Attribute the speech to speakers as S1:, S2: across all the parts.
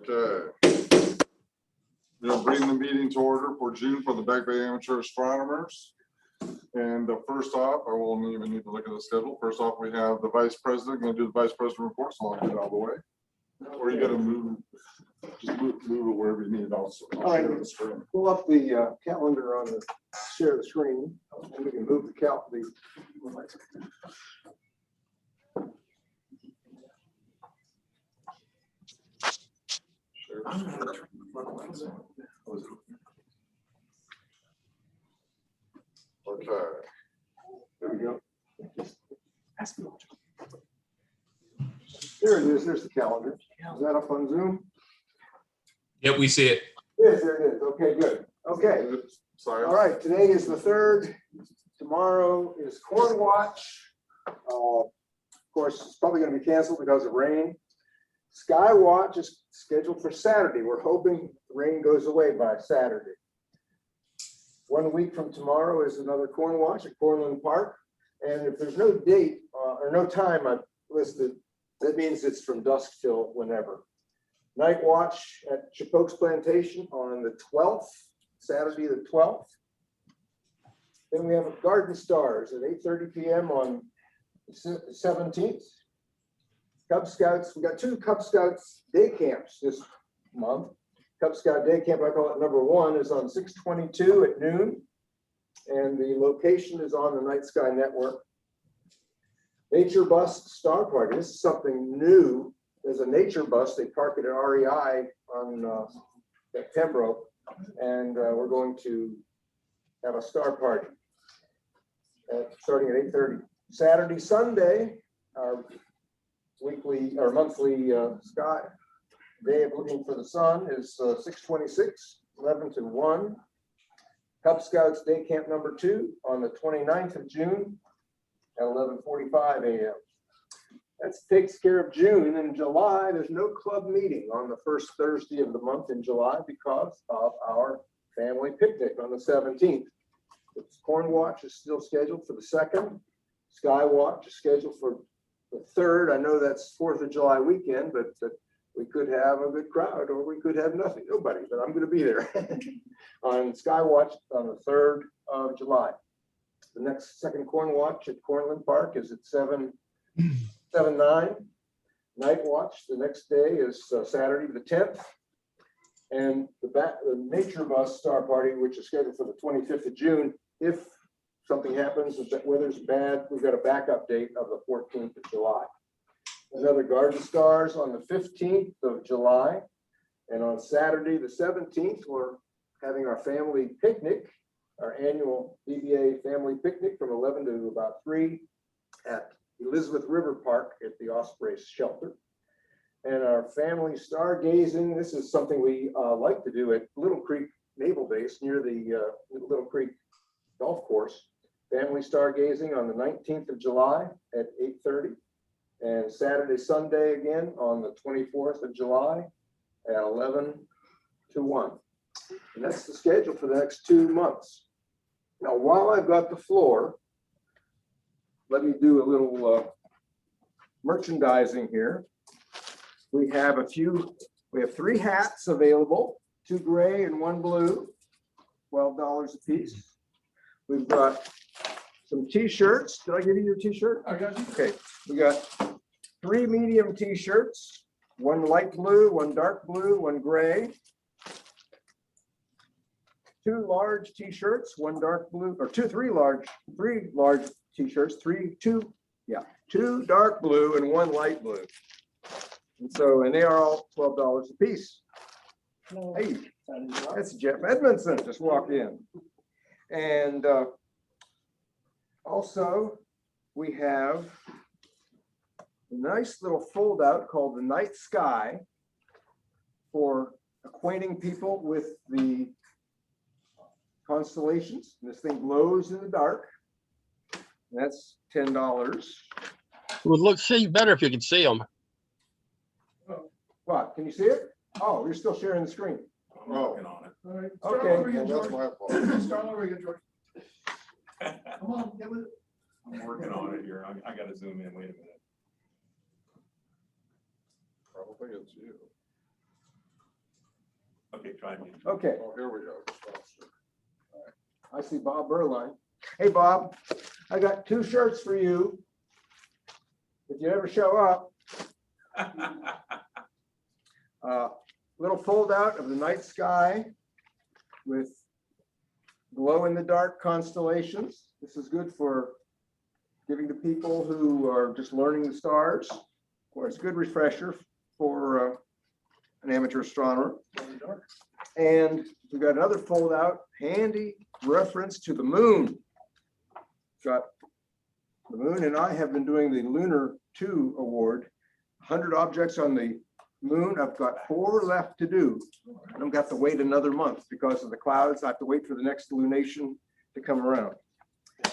S1: Okay. We'll bring the meeting to order for June for the Back Bay Amateur Astronomers. And first off, I won't even need to look at the schedule. First off, we have the Vice President. Going to do the Vice President report, so I'll get out of the way. Or you got to move, just move it wherever you need. I'll share the screen.
S2: Pull up the calendar on the share the screen, and we can move the calendar.
S1: Okay.
S2: There we go. There it is. There's the calendar. Is that up on Zoom?
S3: Yep, we see it.
S2: Yes, there it is. Okay, good. Okay.
S1: Sorry.
S2: All right. Today is the 3rd. Tomorrow is Corn Watch. Of course, it's probably going to be canceled because of rain. Sky Watch is scheduled for Saturday. We're hoping the rain goes away by Saturday. 1 week from tomorrow is another Corn Watch at Cornland Park. And if there's no date or no time I've listed, that means it's from dusk till whenever. Night Watch at Chipoke's Plantation on the 12th, Saturday the 12th. Then we have a Garden Stars at 8:30 p.m. on the 17th. Cub Scouts, we got 2 Cub Scouts day camps this month. Cub Scout Day Camp, I call it number 1, is on 6/22 at noon. And the location is on the Night Sky Network. Nature Bus Star Party. This is something new. There's a nature bus. They park it at REI on at Pembroke. And we're going to have a star party starting at 8:30. Saturday, Sunday, our weekly or monthly sky day of looking for the sun is 6/26, 11 to 1. Cub Scouts Day Camp number 2 on the 29th of June at 11:45 a.m. That takes care of June. In July, there's no club meeting on the first Thursday of the month in July because of our family picnic on the 17th. The Corn Watch is still scheduled for the 2nd. Sky Watch is scheduled for the 3rd. I know that's 4th of July weekend, but we could have a good crowd or we could have nobody, but I'm going to be there on Sky Watch on the 3rd of July. The next second Corn Watch at Cornland Park is at 7/9. Night Watch the next day is Saturday the 10th. And the Nature Bus Star Party, which is scheduled for the 25th of June. If something happens, if the weather's bad, we've got a backup date of the 14th of July. Another Garden Stars on the 15th of July. And on Saturday, the 17th, we're having our family picnic, our annual BBAA family picnic from 11 to about 3 at Elizabeth River Park at the Osprey Shelter. And our family stargazing, this is something we like to do at Little Creek Naval Base near the Little Creek Golf Course. Family stargazing on the 19th of July at 8:30. And Saturday, Sunday again on the 24th of July at 11 to 1. And that's the schedule for the next 2 months. Now, while I've got the floor, let me do a little merchandising here. We have 3 hats available, 2 gray and 1 blue, $12 a piece. We've got some t-shirts. Did I give you your t-shirt?
S4: I got you.
S2: Okay, we got 3 medium t-shirts, 1 light blue, 1 dark blue, 1 gray. 2 large t-shirts, 1 dark blue, or 3 large t-shirts, 2 dark blue and 1 light blue. And they are all $12 a piece. Hey, that's Jeff Edmondson just walked in. And also we have a nice little fold out called the Night Sky for acquainting people with the constellations. This thing glows in the dark. That's $10.
S5: It would see better if you could see them.
S2: What? Can you see it? Oh, you're still sharing the screen.
S4: I'm working on it.
S1: All right.
S2: Okay.
S1: Well, that's my fault.
S4: Start over again, George. Come on, get with it. I'm working on it here. I gotta zoom in. Wait a minute.
S1: Probably it's you.
S4: Okay, try me.
S2: Okay,
S1: Oh, here we go.
S2: I see Bob Berline. Hey, Bob, I got 2 shirts for you. If you ever show up, little fold out of the night sky with glow in the dark constellations. This is good for giving to people who are just learning the stars. Of course, good refresher for an amateur astronomer. And we've got another fold out, handy reference to the moon. Got the moon, and I have been doing the Lunar 2 award. 100 objects on the moon. I've got 4 left to do. I don't have to wait another month because of the clouds. I have to wait for the next lunation to come around.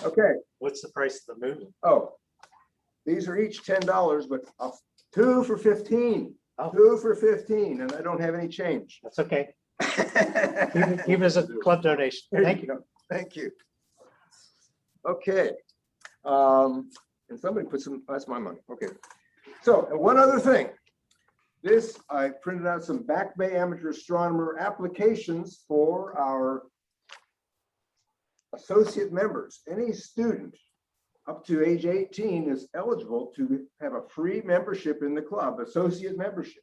S2: Okay.
S6: What's the price of the moon?
S2: Oh, these are each $10, but 2 for 15.
S6: Oh.
S2: 2 for 15, and I don't have any change.
S6: That's okay. Give us a club donation. Thank you.
S2: Thank you. Okay. And somebody put some, that's my money. Okay. So, and one other thing. This, I printed out some Back Bay Amateur Astronomer applications for our associate members. Any student up to age 18 is eligible to have a free membership in the club, associate membership.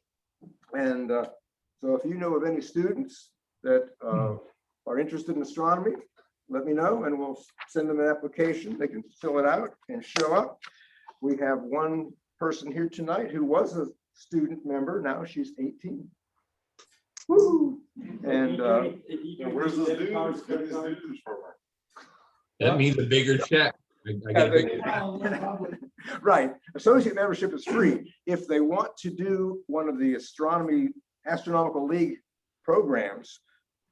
S2: And so if you know of any students that are interested in astronomy, let me know and we'll send them an application. They can fill it out and show up. We have one person here tonight who was a student member. Now she's 18. Woo! And
S1: Where's the dues? Get these dues from her.
S3: That means a bigger check. I got a big-
S2: right, associate membership is free. If they want to do one of the astronomical league programs,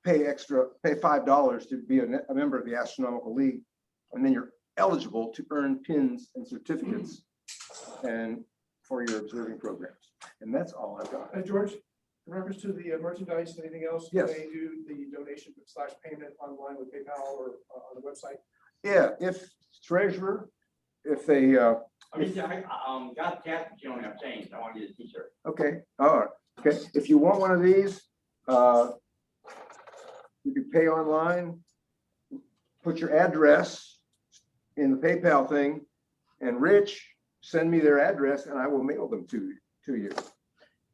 S2: pay $5 to be a member of the astronomical league, and then you're eligible to earn pins and certificates and for your observing programs. And that's all I've got.
S7: George, in reference to the merchandise, anything else?
S2: Yes.
S7: They do the donation / payment online with PayPal or on the website?
S2: Yeah, if treasurer, if they,
S8: I mean, I got cat, but you don't have change. I want you to t-shirt.
S2: okay, all right, okay. If you want one of these, you can pay online, put your address in the PayPal thing, and Rich, send me their address and I will mail them to you.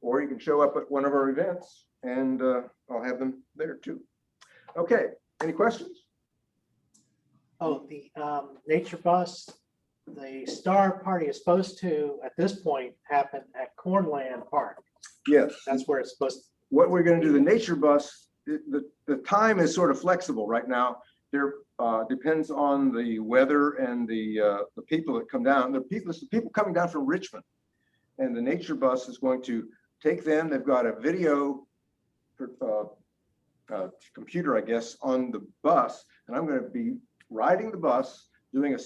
S2: Or you can show up at one of our events and I'll have them there too. Okay, any questions?
S6: Oh, the nature bus, the star party is supposed to, at this point, happen at Cornland Park.
S2: Yes.
S6: That's where it's supposed to.
S2: What we're going to do, the nature bus, the time is sort of flexible right now. There depends on the weather and the people that come down. The people coming down from Richmond, and the nature bus is going to take them. They've got a video computer, I guess, on the bus, and I'm going to be riding the bus, doing a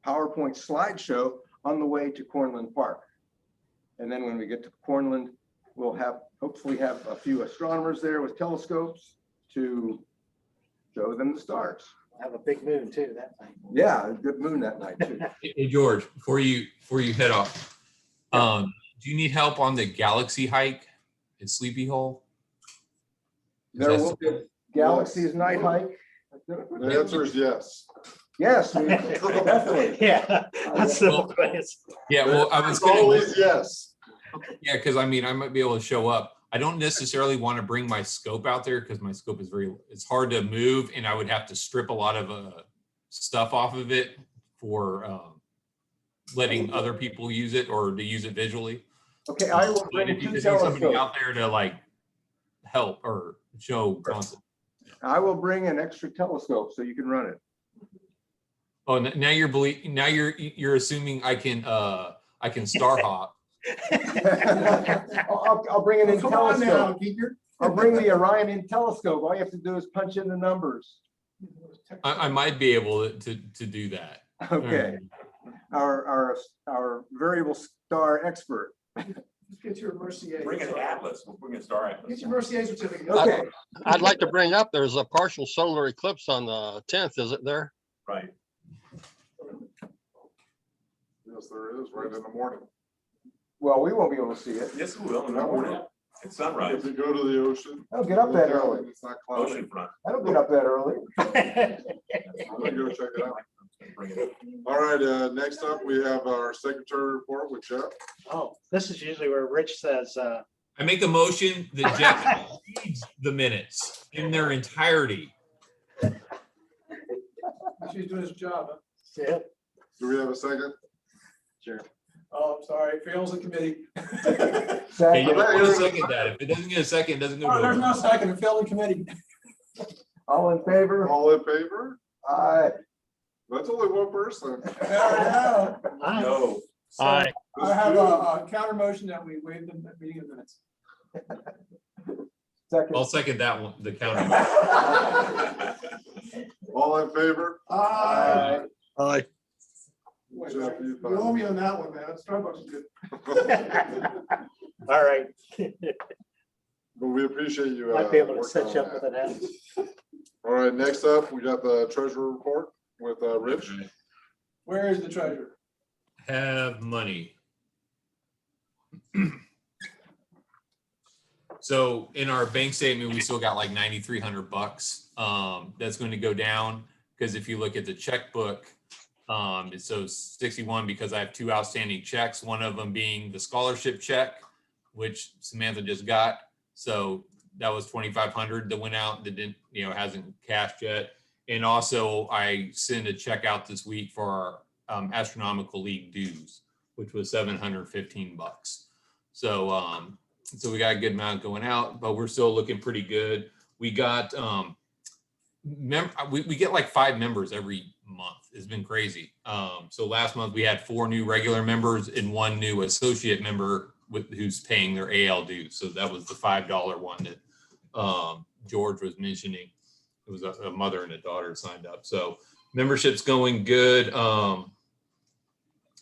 S2: PowerPoint slideshow on the way to Cornland Park. And then when we get to Cornland, we'll hopefully have a few astronomers there with telescopes to show them the stars.
S6: Have a big moon too that night.
S2: Yeah, a good moon that night too.
S3: Hey, George, before you head off, do you need help on the Galaxy hike at Sleepy Hole?
S2: There will be a Galaxy's night hike.
S1: The answer is yes.
S2: Yes, definitely.
S6: Yeah, that's the place.
S3: Yeah, well, I was
S1: It's
S3: gonna,
S1: always yes.
S3: yeah, because I mean, I might be able to show up. I don't necessarily want to bring my scope out there because my scope is it's hard to move and I would have to strip a lot of stuff off of it for letting other people use it or to use it visually.
S2: Okay, I will
S3: But
S2: bring
S3: if you
S2: 2
S3: just need somebody
S2: telescopes.
S3: out there to like help or show concept.
S2: I will bring an extra telescope so you can run it.
S3: Oh, now you're assuming I can star hop.
S2: I'll bring an
S7: Come on now,
S2: telescope.
S7: keep your.
S2: I'll bring the Orion in telescope. All you have to do is punch in the numbers.
S3: I might be able to do that.
S2: Okay, our variable star expert.
S7: Just get your Mercier.
S4: Bring an atlas. We'll bring a star
S7: Get
S4: atlas.
S7: your Mercier certificate.
S2: Okay,
S5: I'd like to bring up, there's a partial solar eclipse on the 10th, is it there?
S4: Right.
S1: Yes, there is, right in the morning.
S2: well, we won't be able to see it.
S4: Yes, we will. In the morning. It's sunrise,
S1: If you go to the ocean.
S2: I don't get up that
S1: look out
S2: early.
S1: and It's not cloudy.
S4: ocean front.
S2: I don't get up that early.
S1: I'm gonna go check it out.
S4: Bring it up.
S1: All right, next up, we have our secretary report with Jeff.
S6: Oh, this is usually where Rich says,
S3: I make a motion that Jeff reads the minutes in their entirety.
S7: She's doing his job. Huh?
S6: yeah,
S1: Do we have a second?
S7: Oh, I'm sorry. It fails the committee.
S3: Okay, you
S2: Second.
S3: don't want to second that. If it doesn't get a second, it doesn't go
S7: Oh, there's no
S3: to.
S7: second. It failed the committee.
S2: All in favor?
S1: All in favor?
S2: Aye.
S1: That's only one person.
S7: There we go.
S6: I-
S4: No.
S7: So
S5: Aye.
S7: I have a counter motion that we waive the meeting of minutes.
S2: Second.
S3: I'll second that one, the counter.
S1: All in favor?
S7: Aye.
S5: Aye.
S7: Wait,
S1: Jeff, you
S7: You owe me on that one, man. Starbucks is good.
S6: all right.
S1: But we appreciate you.
S6: Might be able to
S1: working
S6: set you
S1: on
S6: up with
S1: that.
S6: an app.
S1: All right, next up, we got the treasurer report with Rich.
S7: Where is the treasurer?
S3: Have money. So in our bank statement, we still got like 9,300 bucks. That's going to go down because if you look at the checkbook, it shows 61 because I have 2 outstanding checks, one of them being the scholarship check, which Samantha just got. So that was 2,500 that went out that didn't, hasn't cashed yet. And also I sent a check out this week for our astronomical league dues, which was 715 bucks. So, so we got a good amount going out, but we're still looking pretty good. We got, we get like 5 members every month. It's been crazy. So last month we had 4 new regular members and 1 new associate member who's paying their AL dues. So that was the $5 one that George was mentioning. It was a mother and a daughter signed up. So membership's going good.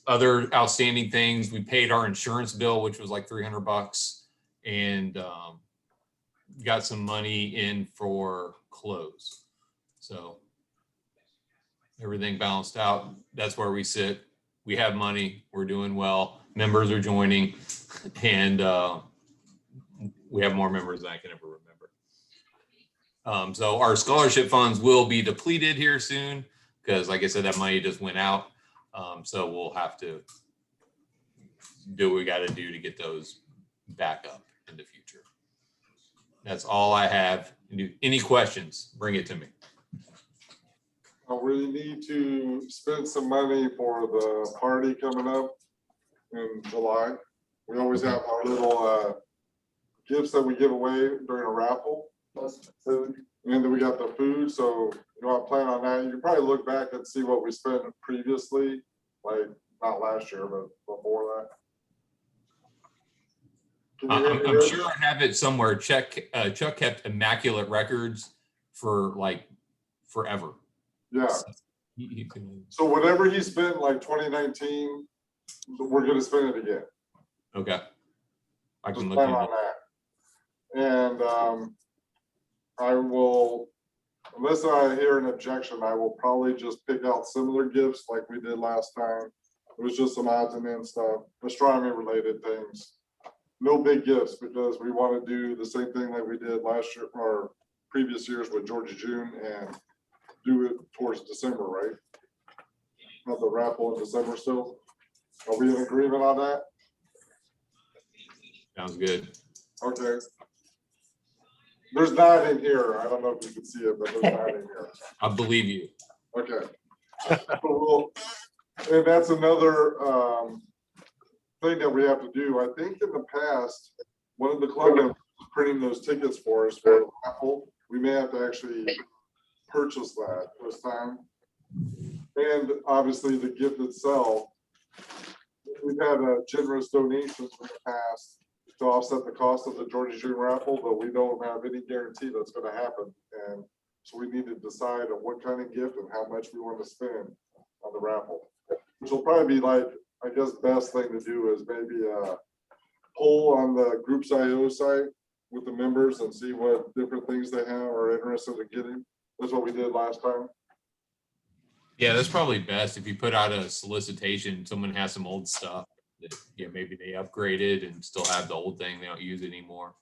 S3: Other outstanding things, we paid our insurance bill, which was like 300 bucks, and got some money in for clothes. So everything balanced out. That's where we sit. We have money. We're doing well. Members are joining, and we have more members than I can ever remember. So our scholarship funds will be depleted here soon because, like I said, that money just went out. So we'll have to do what we got to do to get those back up in the future. That's all I have. Any questions, bring it to me.
S1: We need to spend some money for the party coming up in July. We always have our little gifts that we give away during a raffle.
S2: Plus food.
S1: And then we got the food, so I plan on that. You can probably look back and see what we spent previously, like not last year, but before that. Can you hear me,
S3: I'm
S1: Rich?
S3: sure I have it somewhere. Chuck kept immaculate records for like forever.
S1: Yeah,
S3: He can-
S1: so whatever he spent like 2019, we're gonna spend it again.
S3: okay. I
S1: Just
S3: can look
S1: plan
S3: into
S1: on that. And I will, unless I hear an objection, I will probably just pick out similar gifts like we did last time. It was just some odds and ends stuff, astronomy related things. No big gifts because we want to do the same thing like we did last year or previous years with Georgia June and do it towards December, right? Have the raffle in December still. Are we in agreement on that?
S3: Sounds good.
S1: Okay. There's 9 in here. I don't know if you can see it, but there's 9 in here.
S3: I believe you.
S1: Okay. And that's another thing that we have to do. I think in the past, one of the club members was printing those tickets for us for the raffle. We may have to actually purchase that this time. And obviously the gift itself. We've had generous donations in the past to offset the cost of the Georgia June raffle, but we don't have any guarantee that's going to happen. And so we need to decide on what kind of gift and how much we want to spend on the raffle. Which will probably be like, I guess, best thing to do is maybe a poll on the Groups IO site with the members and see what different things they have or are interested in getting. That's what we did last time.
S3: Yeah, that's probably best if you put out a solicitation. Someone has some old stuff that maybe they upgraded and still have the old thing. They don't use it anymore.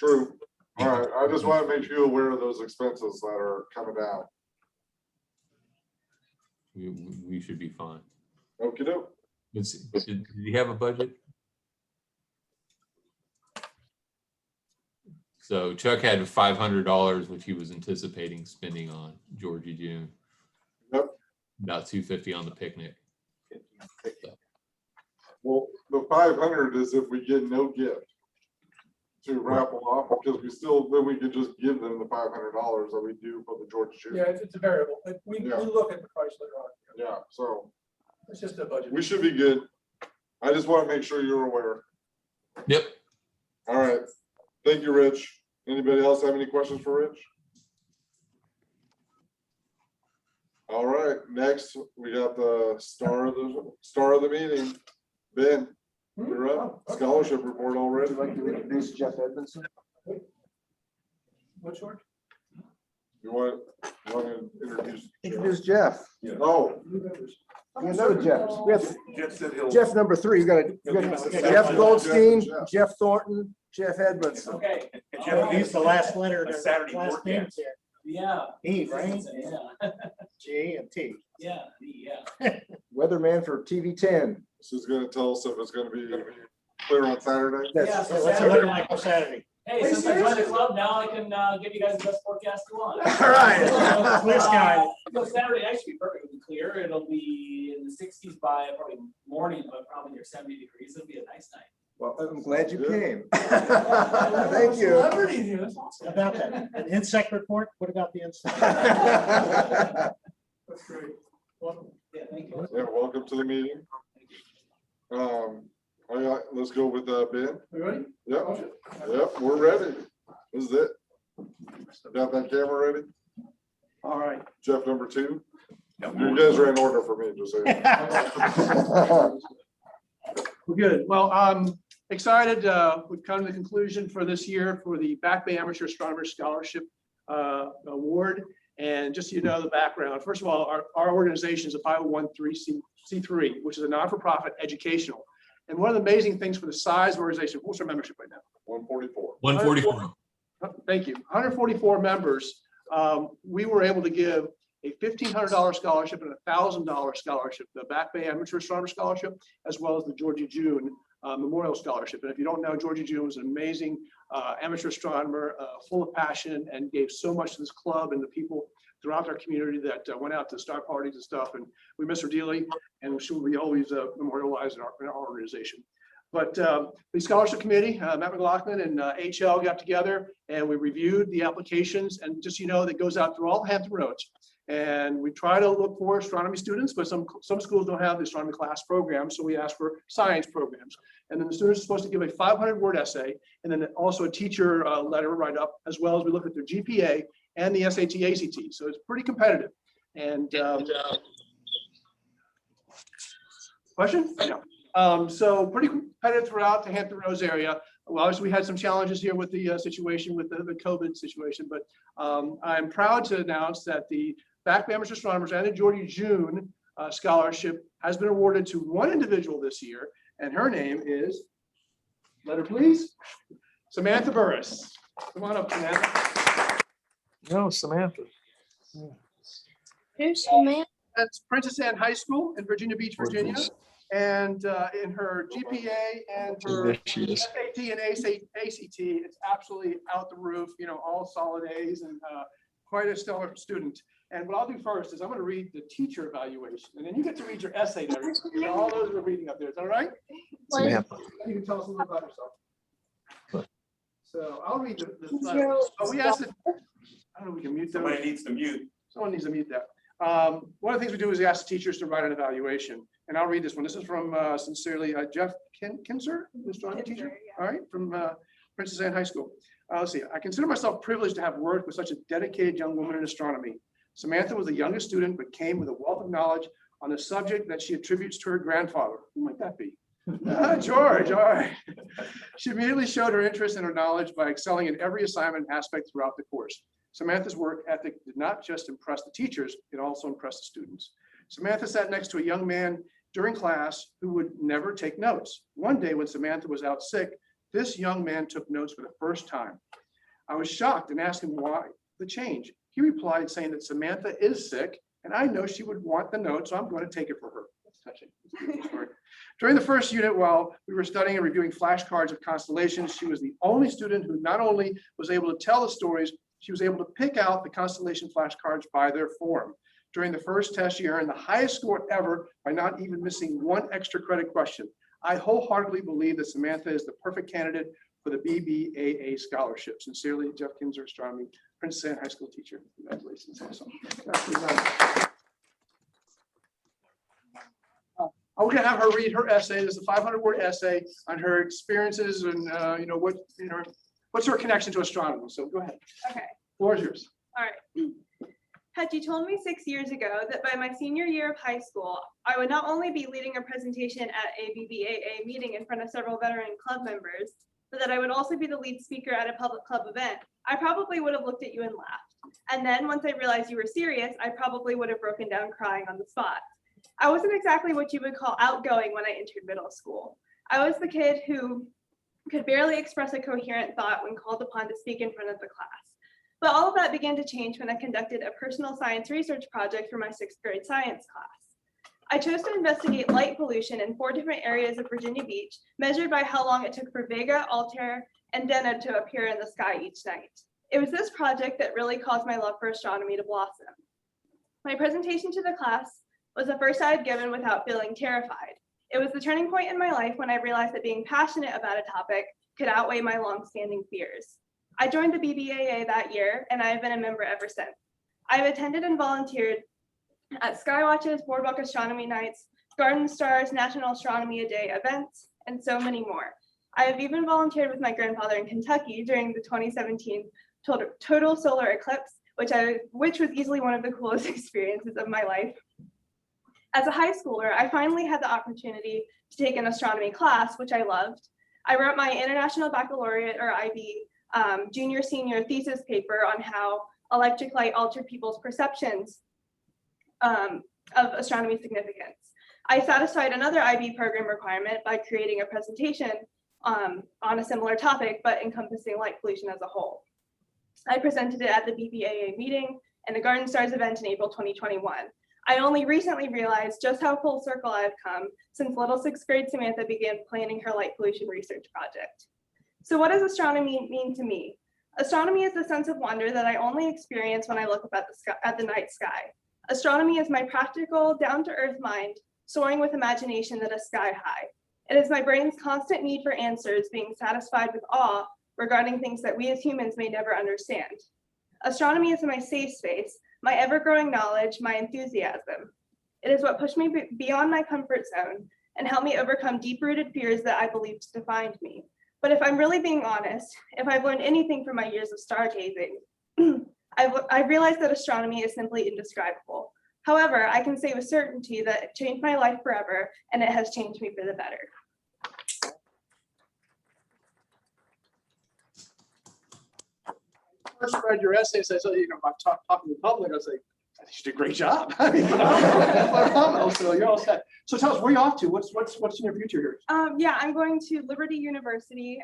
S1: True. All right, I just want to make you aware of those expenses that are coming down.
S3: We should be fine.
S1: Okey doke.
S3: Did he have a budget? So Chuck had $500, which he was anticipating spending on Georgie June.
S1: Yep.
S3: About $250 on the picnic.
S1: Well, the 500 is if we get no gift to raffle off, because then we could just give them the $500 that we do for the Georgia June.
S7: Yeah, it's a variable, but we
S1: Yeah.
S7: look at the price later on.
S1: Yeah, so
S7: It's just a budget.
S1: we should be good. I just want to make sure you're aware.
S3: Yep.
S1: All right. Thank you, Rich. Anybody else have any questions for Rich? All right, next we got the star of the meeting. Ben, you're up. Scholarship report
S2: Would
S1: already.
S2: you like to introduce Jeff Edmondson?
S7: What's yours?
S1: You want to introduce?
S2: Introduce Jeff.
S1: Oh,
S2: You know Jeff. We have
S4: Jeff said he'll.
S2: Jeff number 3. You got Jeff Goldstein, Jeff Thornton, Jeff Edmondson.
S8: Okay.
S4: And Jeff,
S6: He's the last letter.
S4: A Saturday
S6: Last
S4: work
S6: names here.
S8: Yeah.
S6: E, right?
S8: Yeah,
S6: G and T.
S8: yeah, yeah.
S2: Weatherman for TV 10.
S1: this is going to tell us if it's going to be clear on Saturday.
S8: Yeah,
S2: That's
S8: so
S6: What's it looking like for Saturday?
S8: Hey, since I joined the club, now I can give you guys the best forecast you want.
S2: All right.
S6: Clear sky.
S8: So Saturday actually be perfectly clear. It'll be in the 60s by probably morning, but probably near 70 degrees. It'll be a nice night.
S2: Well, I'm glad you came. Thank you.
S7: Celebrity news.
S6: About that, an insect report? What about the insect?
S7: That's great. Welcome.
S8: Yeah, thank you.
S1: Yeah, welcome to the meeting. All right, let's go with Ben.
S7: We ready?
S1: Yep, we're ready. This is it. Got that camera ready?
S7: All right.
S1: Jeff number 2. You guys are in order for me, just so you know.
S7: We're good. Well, I'm excited. We've come to the conclusion for this year for the Back Bay Amateur Astronomer Scholarship Award. And just so you know the background, first of all, our organization is a 501c3, which is a not-for-profit educational. And one of the amazing things for the size of organization, what's our membership right now?
S1: 144.
S3: 144.
S7: Thank you. 144 members. We were able to give a $1,500 scholarship and a $1,000 scholarship, the Back Bay Amateur Astronomer Scholarship, as well as the Georgie June Memorial Scholarship. And if you don't know, Georgie June was an amazing amateur astronomer, full of passion, and gave so much to this club and the people throughout our community that went out to star parties and stuff. And we miss her dearly, and she will be always memorialized in our organization. But the scholarship committee, Matt McLaughlin and HL got together and we reviewed the applications, and just, you know, that goes out through all Hampton Roads. And we try to look for astronomy students, but some schools don't have the astronomy class program. So we ask for science programs. And then the students are supposed to give a 500-word essay, and then also a teacher letter write-up, as well as we look at their GPA and the SAT, ACT. So it's pretty competitive. And question? No. So pretty competitive throughout the Hampton Roads area. Well, obviously, we had some challenges here with the situation with the COVID situation, but I'm proud to announce that the Back Bay Amateur Astronomers and the Georgie June scholarship has been awarded to one individual this year, and her name is, letter please, Samantha Burris. Come on up, Samantha.
S2: No, Samantha.
S9: Who's Samantha?
S7: That's Princess Anne High School in Virginia Beach, Virginia. And in her GPA and her SAT and ACT, it's absolutely out the roof, you know, all solid A's, and quite a stellar student. And what I'll do first is I'm going to read the teacher evaluation, and then you get to read your essay and everything. You know, all those are reading up there. Is that all right?
S9: Samantha.
S7: You can tell us a little about yourself. So I'll read the we asked, I don't know if we can mute those.
S4: Somebody needs to mute.
S7: Someone needs to mute that. One of the things we do is we ask the teachers to write an evaluation, and I'll read this one. This is from sincerely Jeff Kinzer, the astronomy teacher. All right, from Princess Anne High School. Let's see. I consider myself privileged to have worked with such a dedicated young woman in astronomy. Samantha was the youngest student, but came with a wealth of knowledge on a subject that she attributes to her grandfather. Who might that be? George. All right. She immediately showed her interest and her knowledge by excelling in every assignment aspect throughout the course. Samantha's work ethic did not just impress the teachers, it also impressed the students. Samantha sat next to a young man during class who would never take notes. One day when Samantha was out sick, This young man took notes for the first time. I was shocked and asked him why the change. He replied saying that Samantha is sick and I know she would want the note, so I'm going to take it for her. That's touching. That's a beautiful story. During the first unit, while we were studying and reviewing flashcards of constellations, she was the only student who not only was able to tell the stories, she was able to pick out the constellation flashcards by their form. During the first test, she earned the highest score ever by not even missing one extra credit question. I wholeheartedly believe that Samantha is the perfect candidate for the BBAA scholarship. Sincerely, Jeff Kinzer, astronomy, Princess Anne High School teacher. Congratulations. Awesome. I'm going to have her read her essay. It's a 500-word essay on her experiences and what's her connection to astronomy. So go ahead.
S9: Okay.
S7: Floor is yours.
S9: All right. Had you told me 6 years ago that by my senior year of high school, I would not only be leading a presentation at a BBAA meeting in front of several veteran club members, but that I would also be the lead speaker at a public club event, I probably would have looked at you and laughed. And then once I realized you were serious, I probably would have broken down crying on the spot. I wasn't exactly what you would call outgoing when I entered middle school. I was the kid who could barely express a coherent thought when called upon to speak in front of the class. But all of that began to change when I conducted a personal science research project for my 6th grade science class. I chose to investigate light pollution in 4 different areas of Virginia Beach, measured by how long it took for Vega, Altair, and Deneb to appear in the sky each night. It was this project that really caused my love for astronomy to blossom. My presentation to the class was the first I had given without feeling terrified. It was the turning point in my life when I realized that being passionate about a topic could outweigh my long-standing fears. I joined the BBAA that year, and I have been a member ever since. I've attended and volunteered at Skywatches, Boardwalk Astronomy Nights, Garden Stars, National Astronomy A Day events, and so many more. I have even volunteered with my grandfather in Kentucky during the 2017 total solar eclipse, which was easily one of the coolest experiences of my life. As a high schooler, I finally had the opportunity to take an astronomy class, which I loved. I wrote my International Baccalaureate, or IB, junior senior thesis paper on how electric light altered people's perceptions of astronomy significance. I satisfied another IB program requirement by creating a presentation on a similar topic, but encompassing light pollution as a whole. I presented it at the BBAA meeting and the Garden Stars event in April 2021. I only recently realized just how full circle I've come since little 6th grade Samantha began planning her light pollution research project. So what does astronomy mean to me? Astronomy is the sense of wonder that I only experience when I look up at the night sky. Astronomy is my practical, down-to-earth mind soaring with imagination that is sky high. It is my brain's constant need for answers being satisfied with awe regarding things that we as humans may never understand. Astronomy is my safe space, my ever-growing knowledge, my enthusiasm. It is what pushed me beyond my comfort zone and helped me overcome deep-rooted fears that I believed defined me. But if I'm really being honest, if I've learned anything from my years of stargazing, I've realized that astronomy is simply indescribable. However, I can say with certainty that it changed my life forever, and it has changed me for the better.
S7: First read your essay, says, I'm talking to the public. I was like, I think you did a great job. I mean, phenomenal. So you're all set. So tell us, where are you off to? What's in your future here?
S9: Yeah, I'm going to Liberty University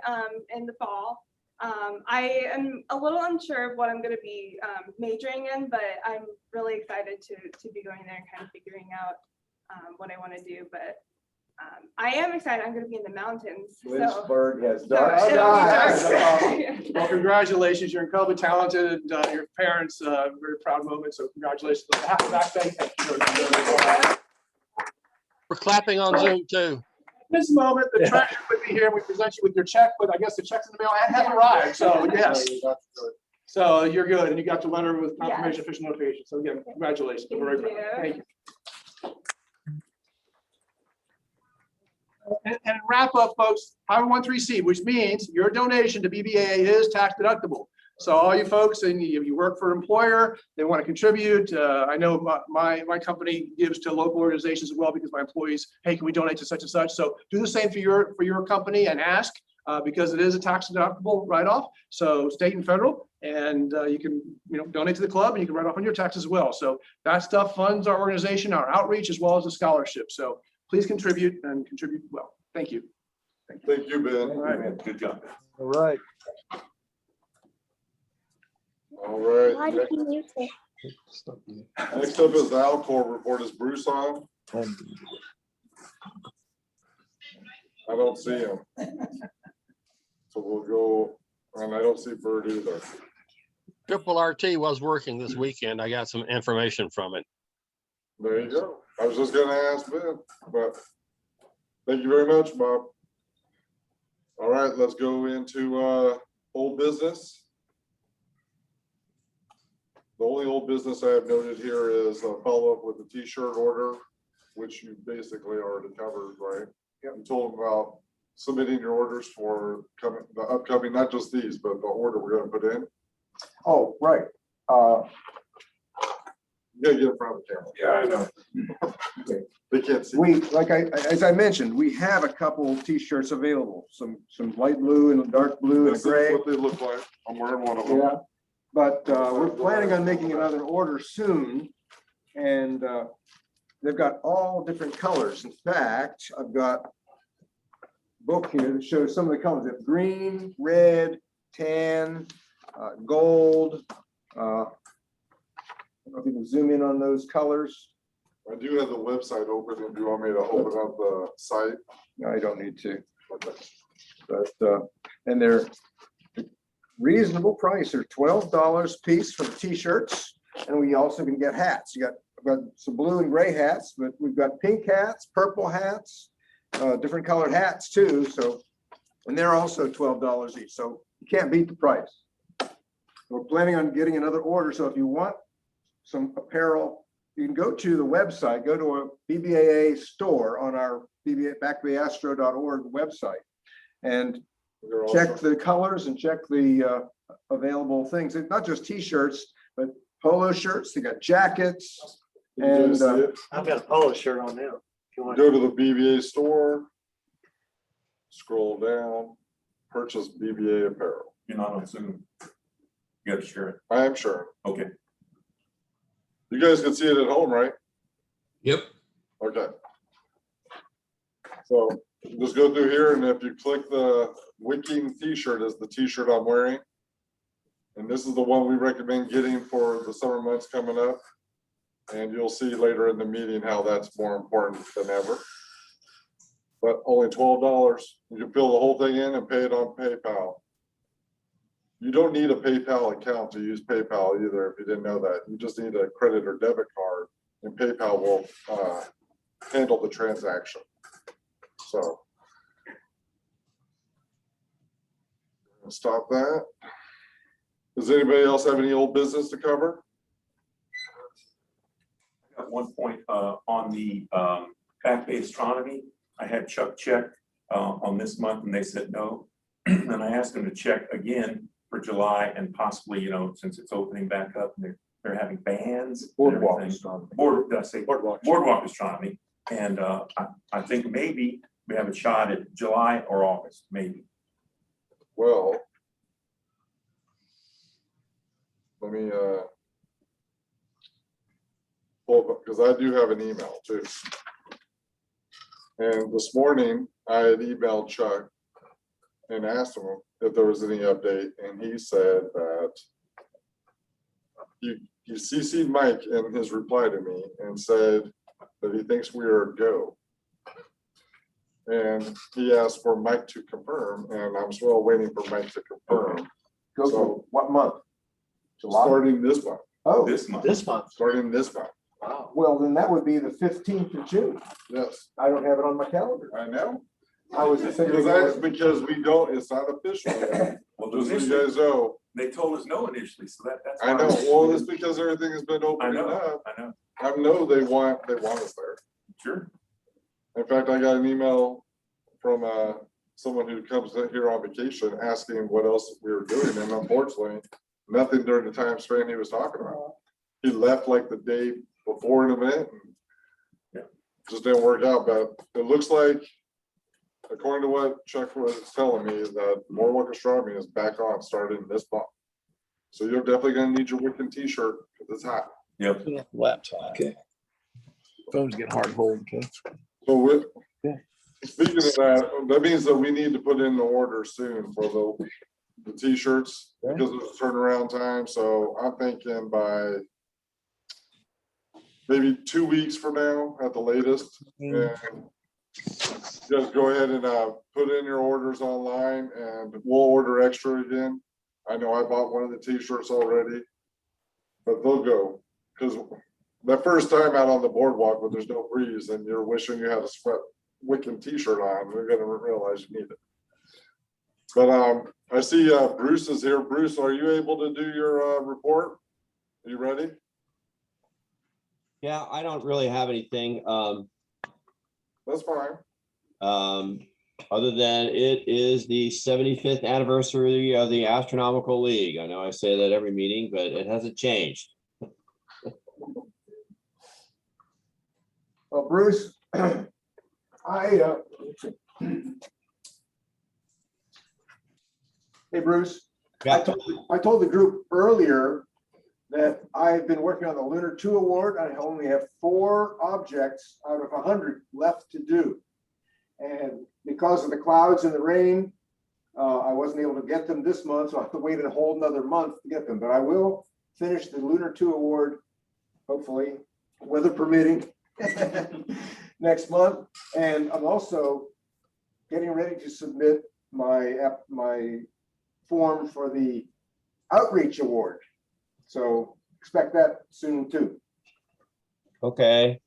S9: in the fall. I am a little unsure of what I'm going to be majoring in, but I'm really excited to be going there and kind of figuring out what I want to do. But I am excited. I'm going to be in the mountains.
S2: Lynchburg has
S9: So
S2: dark
S9: it'll be
S2: skies.
S9: dark.
S7: Well, congratulations. You're incredibly talented. Your parents, very proud moment. So congratulations on behalf of Back Bay. Thank you.
S5: We're clapping on Zoom too.
S7: This moment, the treasurer would be here. We present you with your check, but I guess the check's in the mail and has arrived. So yes. So you're good. And you got the letter with confirmation, official notification. So again, congratulations.
S9: Thank
S7: We're very
S9: you.
S7: proud. Thank you. And wrap up, folks, 501(c), which means your donation to BBAA is tax deductible. So all you folks, and you work for an employer, they want to contribute. I know my company gives to local organizations as well because my employees, hey, can we donate to such and such? So do the same for your company and ask because it is a tax deductible write-off. So state and federal, and you can donate to the club and you can write off on your tax as well. So that stuff funds our organization, our outreach, as well as the scholarship. So please contribute and contribute well. Thank you.
S1: Thank you, Ben.
S2: All right.
S4: Good job.
S2: All right.
S1: All right.
S10: Why did you mute it?
S1: Next up is the Alcor report. Is Bruce on? I don't see him. So we'll go, and I don't see Bird either.
S5: Triple RT was working this weekend. I got some information from it.
S1: There you go. I was just gonna ask Ben, but thank you very much, Bob. All right, let's go into old business. The only old business I have noted here is a follow-up with the T-shirt order, which you basically already covered, right? Yeah. You told them about submitting your orders for the upcoming, not just these, but the order we're gonna put in.
S2: Oh, right.
S1: You gotta get in front of the camera.
S2: Yeah, I know.
S1: They can't see.
S2: As I mentioned, we have a couple T-shirts available, some light blue and dark blue and
S1: This is
S2: gray.
S1: what they look like. I'm wearing one of them.
S2: Yeah, but we're planning on making another order soon. And they've got all different colors. In fact, I've got a book here that shows some of the colors. They have green, red, tan, gold. I don't know if you can zoom in on those colors.
S1: I do have the website open. If you want me to open up the site.
S2: No, I don't need to. But and they're reasonable price. They're $12 a piece for the T-shirts, and we also can get hats. I've got some blue and gray hats, but we've got pink hats, purple hats, different colored hats too. So, and they're also $12 each. So you can't beat the price. We're planning on getting another order. So if you want some apparel, you can go to the website, go to a BBAA store on our backbayastro.org website and check the colors and check the available things. It's not just T-shirts, but polo shirts. They got jackets. And
S6: I've got a polo shirt on now. If you want.
S1: Go to the BBA store, scroll down, purchase BBA apparel.
S4: You're not on Zoom. You got to share it.
S1: I am sure.
S4: Okay.
S1: You guys can see it at home, right?
S3: Yep.
S1: Okay. So just go through here, and if you click the wicking T-shirt as the T-shirt I'm wearing, and this is the one we recommend getting for the summer months coming up, and you'll see later in the meeting how that's more important than ever. But only $12. You can fill the whole thing in and pay it on PayPal. You don't need a PayPal account to use PayPal either, if you didn't know that. You just need a credit or debit card, and PayPal will handle the transaction. So stop that. Does anybody else have any old business to cover?
S4: At one point on the Back Bay Astronomy, I had Chuck check on this month and they said no. And I asked them to check again for July and possibly, you know, since it's opening back up, and they're having bands. and
S2: Boardwalk
S4: everything.
S2: astronomy.
S4: Did I say Boardwalk Astronomy. And I think maybe we have a shot at July or August, maybe.
S1: Well, let me pull up, because I do have an email too. And this morning I had emailed Chuck and asked him if there was any update, and he said that he CC'd Mike in his reply to me and said that he thinks we are a go. And he asked for Mike to confirm, and I'm still waiting for Mike to confirm.
S2: Go for what month? July?
S1: Starting this month,
S2: Oh,
S4: This month.
S6: This month.
S1: starting this month.
S6: Wow.
S2: well, then that would be the 15th of June.
S1: Yes,
S2: I don't have it on my calendar.
S1: I know.
S2: I was thinking,
S1: Because we don't, it's not official yet.
S4: Well,
S1: Just so you
S4: initially,
S1: guys know,
S4: they told us no initially, so that's.
S1: I
S4: why
S1: know,
S4: was-
S1: well, it's because everything has been
S4: I
S1: opening
S4: know,
S1: up.
S4: I know,
S1: I know they want us there.
S4: sure.
S1: In fact, I got an email from someone who comes in here on vacation asking what else we were doing, and unfortunately, nothing during the time span he was talking about. He left like the day before an event, and
S4: Yeah.
S1: just didn't work out, but it looks like, according to what Chuck was telling me, is that Boardwalk Astronomy is back on starting this month. So you're definitely gonna need your Wiccan t-shirt, because it's hot.
S11: Laptop. Okay. Phones get hard hold. Okay.
S1: So with,
S11: Yeah.
S1: Speaking of that, that means that we need to put in the order soon for the t-shirts because of the turnaround time. So I'm thinking by maybe 2 weeks from now at the latest. And just go ahead and put in your orders online and we'll order extra again. I know I bought one of the t-shirts already, but they'll go. Because that first time out on the boardwalk when there's no breeze and you're wishing you had a sweat wicking t-shirt on, you're gonna realize you need it. But I see Bruce is here. Bruce, are you able to do your report? Are you ready?
S10: Yeah, I don't really have anything,
S1: That's fine.
S10: other than it is the 75th anniversary of the Astronomical League. I know I say that every meeting, but it hasn't changed.
S2: Well, Bruce, hey, Bruce,
S10: Yeah.
S2: I told the group earlier that I've been working on the Lunar 2 Award. I only have 4 objects out of 100 left to do. And because of the clouds and the rain, I wasn't able to get them this month, so I have to wait a whole another month to get them. But I will finish the Lunar 2 Award, hopefully, weather permitting, next month. And I'm also getting ready to submit my form for the Outreach Award. So expect that soon too.
S10: Okay.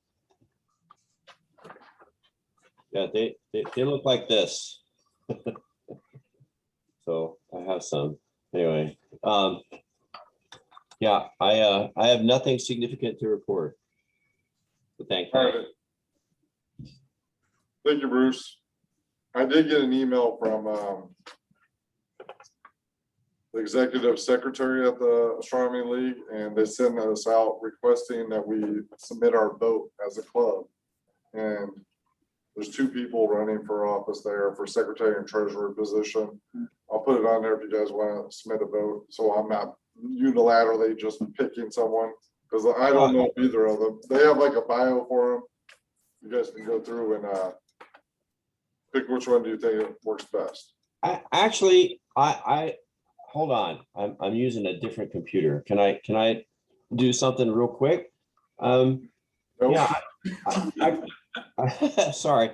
S10: Yeah, they look like this. So I have some. Anyway, yeah, I have nothing significant to report. So thank you.
S1: All right. Thank you, Bruce. I did get an email from the executive secretary at the Astronomy League, and they sent us out requesting that we submit our vote as a club. And there's 2 people running for office there for secretary and treasurer position. I'll put it on there if you guys want to submit a vote, so I'm not unilaterally just picking someone, because I don't know either of them. They have like a bio for them. You guys can go through and pick which one do you think works best.
S10: I hold on. I'm using a different computer. Can I do something real quick?
S1: Nope.
S10: Yeah. Sorry.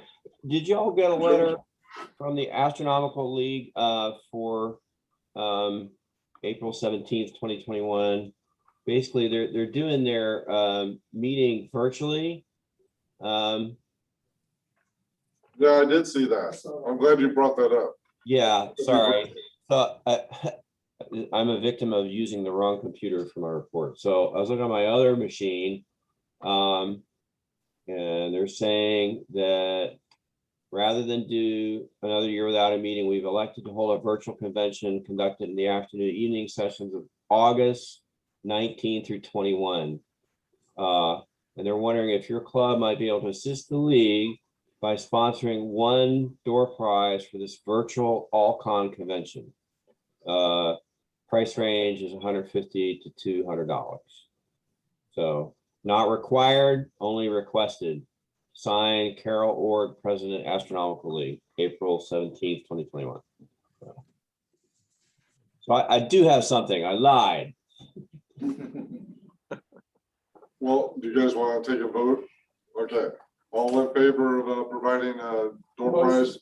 S10: Did you all get a letter from the Astronomical League for April 17th, 2021? Basically, they're doing their meeting virtually.
S1: Yeah, I did see that. I'm glad you brought that up.
S10: Yeah, sorry. So I'm a victim of using the wrong computer for my report. So I was looking on my other machine, and they're saying that rather than do another year without a meeting, we've elected to hold a virtual convention conducted in the afternoon, evening sessions of August 19 through 21. And they're wondering if your club might be able to assist the league by sponsoring one door prize for this virtual all-con convention. Price range is $150 to $200. So not required, only requested. Signed, Carol Ord, President, Astronomical League, April 17th, 2021. So I do have something. I lied.
S1: Well, do you guys want to take a vote? Okay, all in favor of providing a door prize?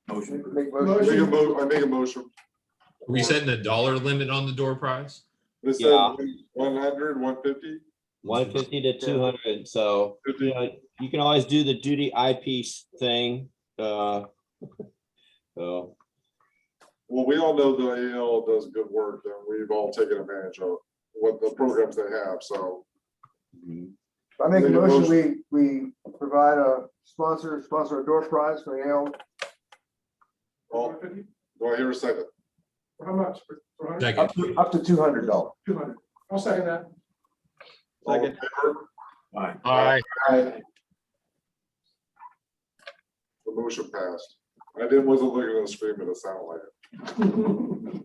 S4: Motion.
S1: I make a motion.
S3: Are we setting a dollar limit on the door prize?
S1: They said
S10: Yeah.
S1: 100, 150?
S10: 150 to 200. So you know, you can always do the duty eyepiece thing. So
S1: Well, we all know the AL does good work and we've all taken advantage of what the programs they have, so.
S2: I make a motion, we provide a sponsor a door prize for Ale.
S1: Well, do I hear a second?
S7: How much? For 100?
S3: Second.
S2: Up to $200.
S7: 200. I'll second that.
S1: All in favor?
S5: Aye.
S1: The motion passed. Wasn't looking at the screen, but it sounded like it.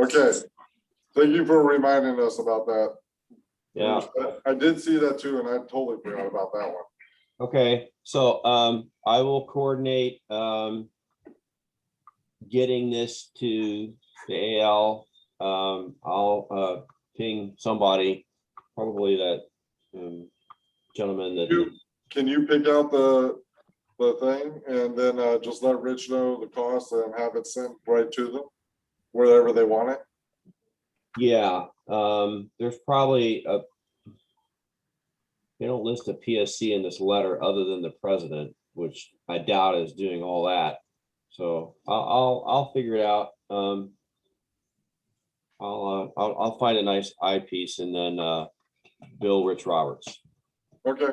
S1: Okay, thank you for reminding us about that.
S10: yeah.
S1: I did see that too, and I totally forgot about that one.
S10: Okay, so I will coordinate getting this to the AL. I'll ping somebody, probably that gentleman that.
S1: Can you pick out the thing and then just let Rich know the cost and have it sent right to them wherever they want it?
S10: Yeah, there's probably they don't list a PSC in this letter other than the president, which I doubt is doing all that. So I'll figure it out. I'll find a nice eyepiece and then bill Rich Roberts.
S1: Okay,
S10: Is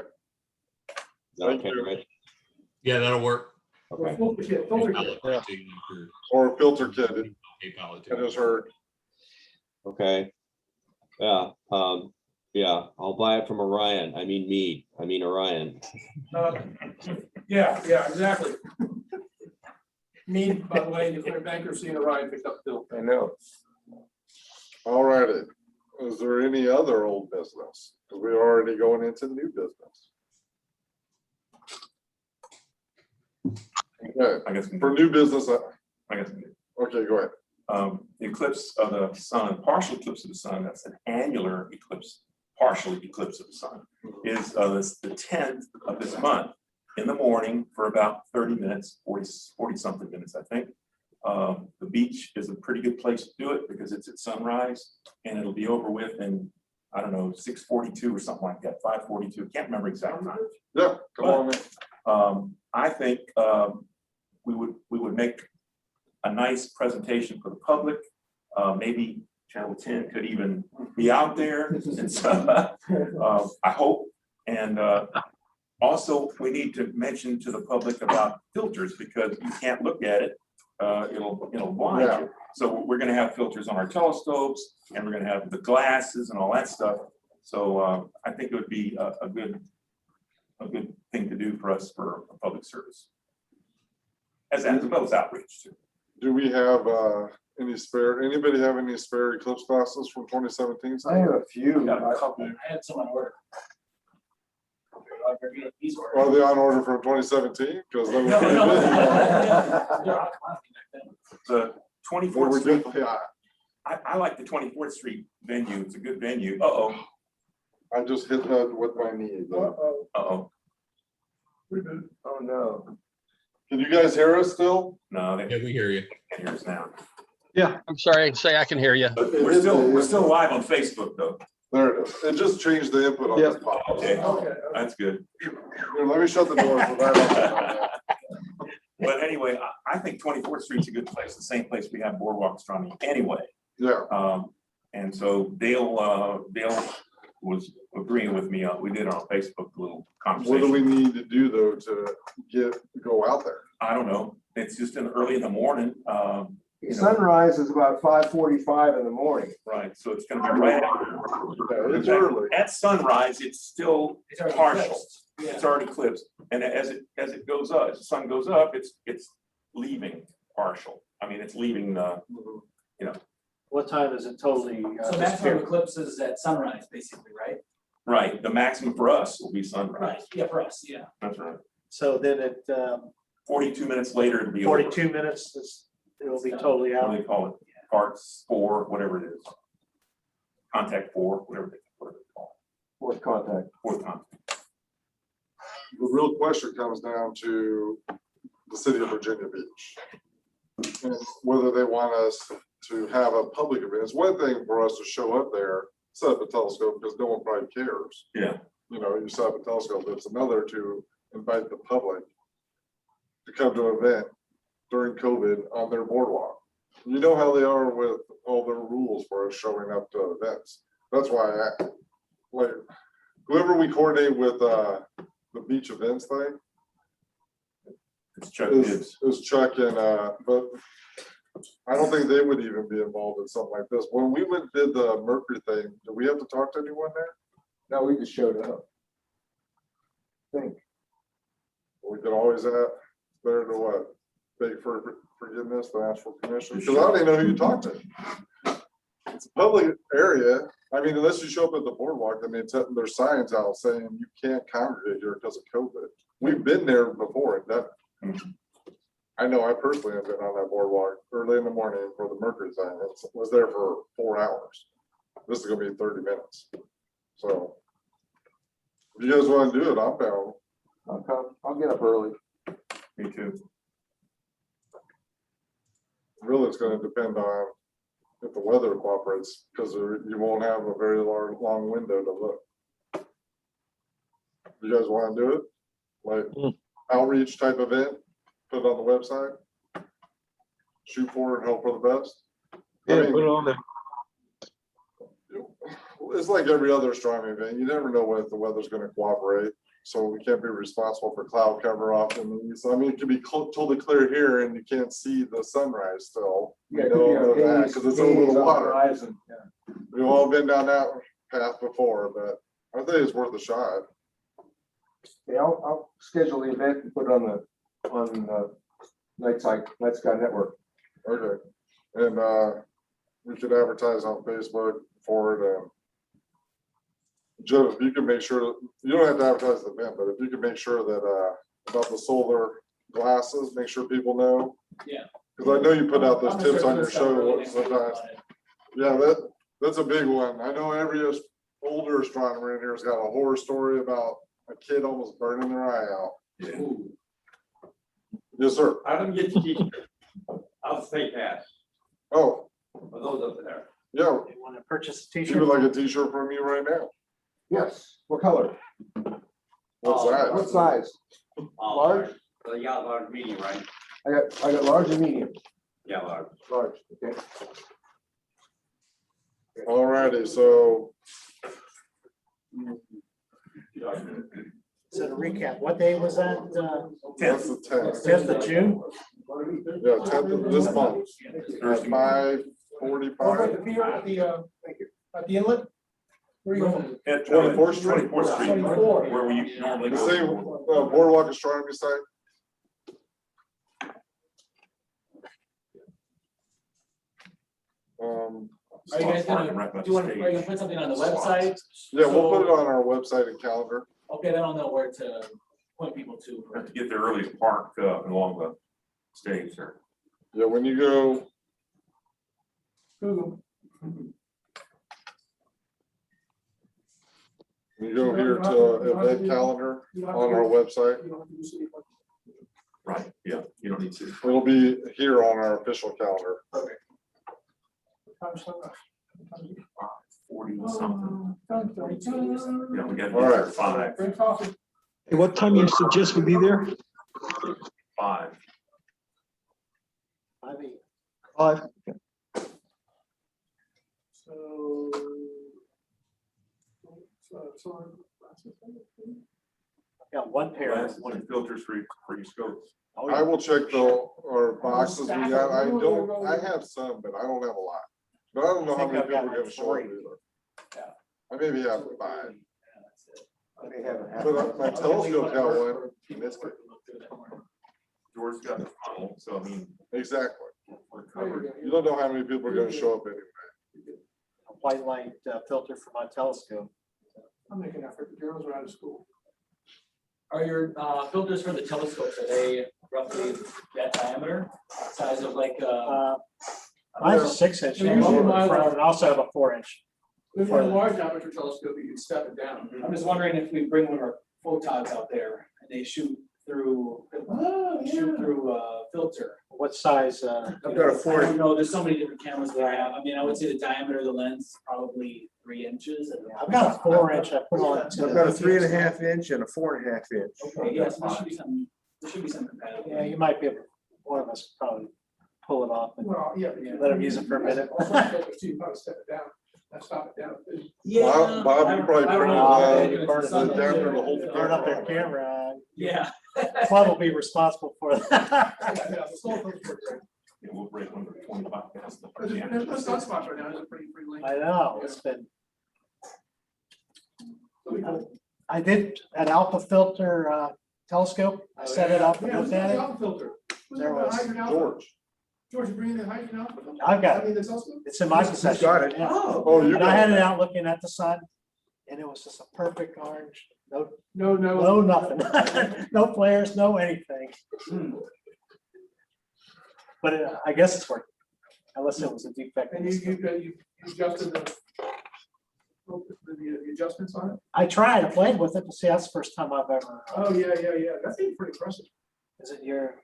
S10: that
S1: Thank
S10: okay,
S1: you.
S10: Rich?
S3: Yeah, that'll work.
S10: Okay.
S1: or filter kit, I
S3: PayPal it
S1: just
S3: too.
S1: heard.
S10: Okay. Yeah, yeah, I'll buy it from Orion. I mean Orion.
S7: Yeah, exactly. Me, by the way, declared bankruptcy and Orion picked up the bill.
S2: I know.
S1: All righty. Is there any other old business? Because we're already going into new business. Okay,
S4: I guess,
S1: for new business,
S4: I guess,
S1: okay, go ahead.
S4: the eclipse of the sun, partial eclipse of the sun, that's an annular eclipse, partial eclipse of the sun, is the 10th of this month in the morning for about 30 minutes, 40 something minutes, I think. The beach is a pretty good place to do it because it's at sunrise and it'll be over with in, I don't know, 6:42 or something like that, 5:42, can't remember exact time.
S1: Yeah, come on in.
S4: I think we would make a nice presentation for the public. Maybe Channel 10 could even be out there. And so, I hope. And also, we need to mention to the public about filters because you can't look at it. It'll blind
S1: Yeah.
S4: you. So we're going to have filters on our telescopes, and we're going to have the glasses and all that stuff. So I think it would be a good thing to do for us for a public service, as well as outreach too.
S1: Do we have any spare, anybody have any spare eclipse glasses from 2017?
S2: I have a few.
S4: Got a couple.
S8: I had some on order. These were.
S1: Are they on order from 2017? Because
S8: No, no.
S4: The
S1: We're
S4: 24th Street,
S1: good. Yeah,
S4: I like the 24th Street venue. It's a good venue. Uh-oh,
S1: I just hit that with my knee.
S2: Uh-oh.
S4: uh-oh.
S2: Oh, no.
S1: Can you guys hear us still?
S4: No,
S3: Yeah,
S4: they
S3: we hear you.
S4: can't hear us now.
S5: I'm sorry, say I can hear you.
S4: But we're still live on Facebook though.
S1: There it is. It just changed the input on this pop.
S4: Okay,
S2: Okay.
S4: that's good.
S1: Here, let me shut the door. so that
S4: But anyway, I think 24th Street's a good place, the same place we have Boardwalk Astronomy anyway.
S1: Yeah,
S4: And so Dale was agreeing with me. We did on Facebook a little
S1: what do we
S4: conversation.
S1: need to do though to go out there?
S4: I don't know. It's just early in the morning. You know,
S2: Sunrise is about 5:45 in the morning.
S4: right. So it's going to be right after.
S1: Yeah, it's early.
S4: At sunrise, it's still
S8: It's already
S4: partial.
S8: eclipsed. Yeah.
S4: It's already eclipsed. And as it goes up, as the sun goes up, it's leaving partial. I mean, it's leaving
S6: What time is it totally?
S8: So maximum eclipses at sunrise, basically, right?
S4: right. The maximum for us will be sunrise.
S8: Right, yeah, for us, yeah.
S4: That's right.
S6: So then at
S4: 42 minutes later, it'll be over.
S6: 42 minutes, it will be totally
S4: What do
S6: out.
S4: they call it? Parts 4, whatever it is. Contact 4, whatever they call
S2: Fourth contact.
S4: it. Fourth contact.
S1: The real question comes down to the city of Virginia Beach. And whether they want us to have a public event. It's one thing for us to show up there, set up a telescope, because no one probably cares.
S4: Yeah.
S1: You know, you set up a telescope. It's another to invite the public to come to an event during COVID on their boardwalk. You know how they are with all their rules for us showing up to events. That's why like, whoever we coordinate with the beach events thing
S4: It's Chuck Gibbs.
S1: is Chuck and, but I don't think they would even be involved in something like this. When we went did the Mercury thing, do we have to talk to anyone there?
S2: No, we just showed up. Think.
S1: We could always ask, better to what, beg for forgiveness than ask for permission, because I don't even know who you talk to. it's a public area. I mean, unless you show up at the boardwalk, I mean, there's signs out saying you can't congregate here because of COVID. We've been there before and that. I know I personally have been on that boardwalk early in the morning for the Mercury sign. It was there for 4 hours. This is gonna be 30 minutes. So if you guys want to do it, I'm down.
S2: I'll come, I'll get up early.
S4: Me too.
S1: Really, it's gonna depend on if the weather cooperates, because you won't have a very long window to look. You guys want to do it? Like outreach type event, put it on the website? Shoot for it, hope for the best? I mean,
S5: Put it on there.
S1: it's like every other astronomy event. You never know what the weather's gonna cooperate. So we can't be responsible for cloud cover often. So I mean, it can be totally clear here and you can't see the sunrise still.
S2: Yeah,
S1: You
S2: it could be
S1: know
S2: a
S1: that
S2: haze-
S1: because it's over
S2: haze
S1: the
S2: on the
S1: water.
S2: horizon, yeah.
S1: We've all been down that path before, but I think it's worth a shot.
S2: Yeah, I'll schedule the event and put it on the Night Sky Network.
S1: Okay. And we could advertise on Facebook for it. And Joe, if you can make sure, you don't have to advertise the event, but if you can make sure that about the solar glasses, make sure people know.
S8: Yeah.
S1: Because I know you put out those
S8: I'm
S1: tips
S8: sure
S1: on your
S8: there's stuff really
S1: show
S8: next week
S1: sometimes.
S8: on it.
S1: Yeah, that's a big one. I know every older astronomer in here has got a horror story about a kid almost burning their eye out.
S8: Ooh.
S1: Yes, sir.
S11: I didn't get the t-shirt. I'll stay pass
S1: Oh,
S11: for those up there.
S1: yeah.
S6: You want to purchase a
S1: You
S6: t-shirt?
S1: would like a t-shirt from me right now.
S2: Yes, what color?
S1: What's that?
S2: What size? Large?
S11: So you got large, medium, right?
S2: I got large and medium.
S11: Yeah, large.
S2: Large, okay.
S1: Alrighty, so
S6: So to recap, what day was that?
S1: that's the 10th.
S6: 10th of June?
S1: Yeah, 10th of this month. At 5:45.
S7: At the inlet? Where are you going?
S4: At
S1: 24th Street.
S4: 24th Street,
S7: 24.
S4: where we normally
S1: The
S4: go.
S1: same boardwalk astronomy site.
S8: Are you guys
S4: Parking
S8: gonna,
S4: right by
S8: do you want,
S4: the
S8: are you gonna
S4: stage.
S8: put something on the website?
S1: Yeah, we'll put it
S8: So-
S1: on our website and calendar.
S8: Okay, then I'll know where to point people to.
S4: Have to get there early to park along the stage there.
S1: Yeah, when you go,
S7: Google.
S1: when you go here to event calendar on our website,
S4: Right, yeah, you don't need to.
S1: it'll be here on our official calendar.
S4: 40 something. Yeah, we gotta
S1: All
S4: get there
S1: right.
S4: at 5.
S7: Bring coffee.
S5: Hey, what time you suggest we be there?
S4: 5.
S6: I mean,
S5: 5.
S7: So.
S6: got one pair.
S4: Glasses and filters for your scopes.
S1: I will check our boxes we got. I have some, but I don't have a lot. But I don't know how many people are gonna show up either. I maybe have 5.
S2: They haven't had.
S1: But my telescope got one. and it's good.
S4: George's got the funnel, so I mean,
S1: Exactly.
S4: we're covered.
S1: You don't know how many people are gonna show up anyway.
S6: A white light filter for my telescope.
S7: I'm making an effort. The girls are out of school.
S8: Are your filters for the telescopes, are they roughly that diameter, size of like,
S6: Mine's a 6-inch.
S7: They're usually my-
S6: And I also have a 4-inch.
S7: If you have a large aperture telescope, you can step it down.
S8: I'm just wondering if we bring one of our photons out there and they shoot through,
S7: Oh,
S8: filter.
S6: What size?
S2: I've got a
S8: I don't
S2: 40.
S8: know, there's so many different cameras that I have. I mean, I would say the diameter of the lens is probably 3 inches. And
S6: I've got a 4-inch. I put on.
S2: I've got a 3.5 inch and a 4.5 inch.
S8: Okay, yeah, so there should be some compatibility.
S6: Yeah, you might be able, one of us could probably pull it off and
S7: Well, yeah.
S6: let him use it for a minute.
S7: You probably step it down. Stop it down.
S1: Bob, you probably
S8: I don't
S1: printed
S8: know.
S6: burn
S1: the adapter to hold the
S6: Turn up their
S1: camera.
S6: camera.
S8: Yeah.
S6: Club will be responsible for that.
S4: Yeah, we'll break one of the 25 past the.
S7: There's no sunspots right now. It's a pretty late.
S6: I know, it's been. I did an alpha filter telescope. I set it up and looked at it.
S7: Filter.
S6: There was
S1: George.
S7: George, you bringing the hydrogen out?
S6: I've got
S7: I mean, it's also.
S6: It's in my possession.
S2: got it.
S6: yeah.
S1: Oh, you
S6: And I had
S1: got
S6: it
S1: it.
S6: out looking at the sun, and it was just a perfect orange. No,
S7: No,
S6: no, nothing. No flares, no anything. But I guess it's working, unless it was a defect. in
S7: And
S6: the
S7: you
S6: scope.
S7: adjusted the adjustments on it?
S6: I tried, I played with it to see. That's the first time I've ever.
S7: Oh, yeah. That's pretty impressive.
S6: Is it your?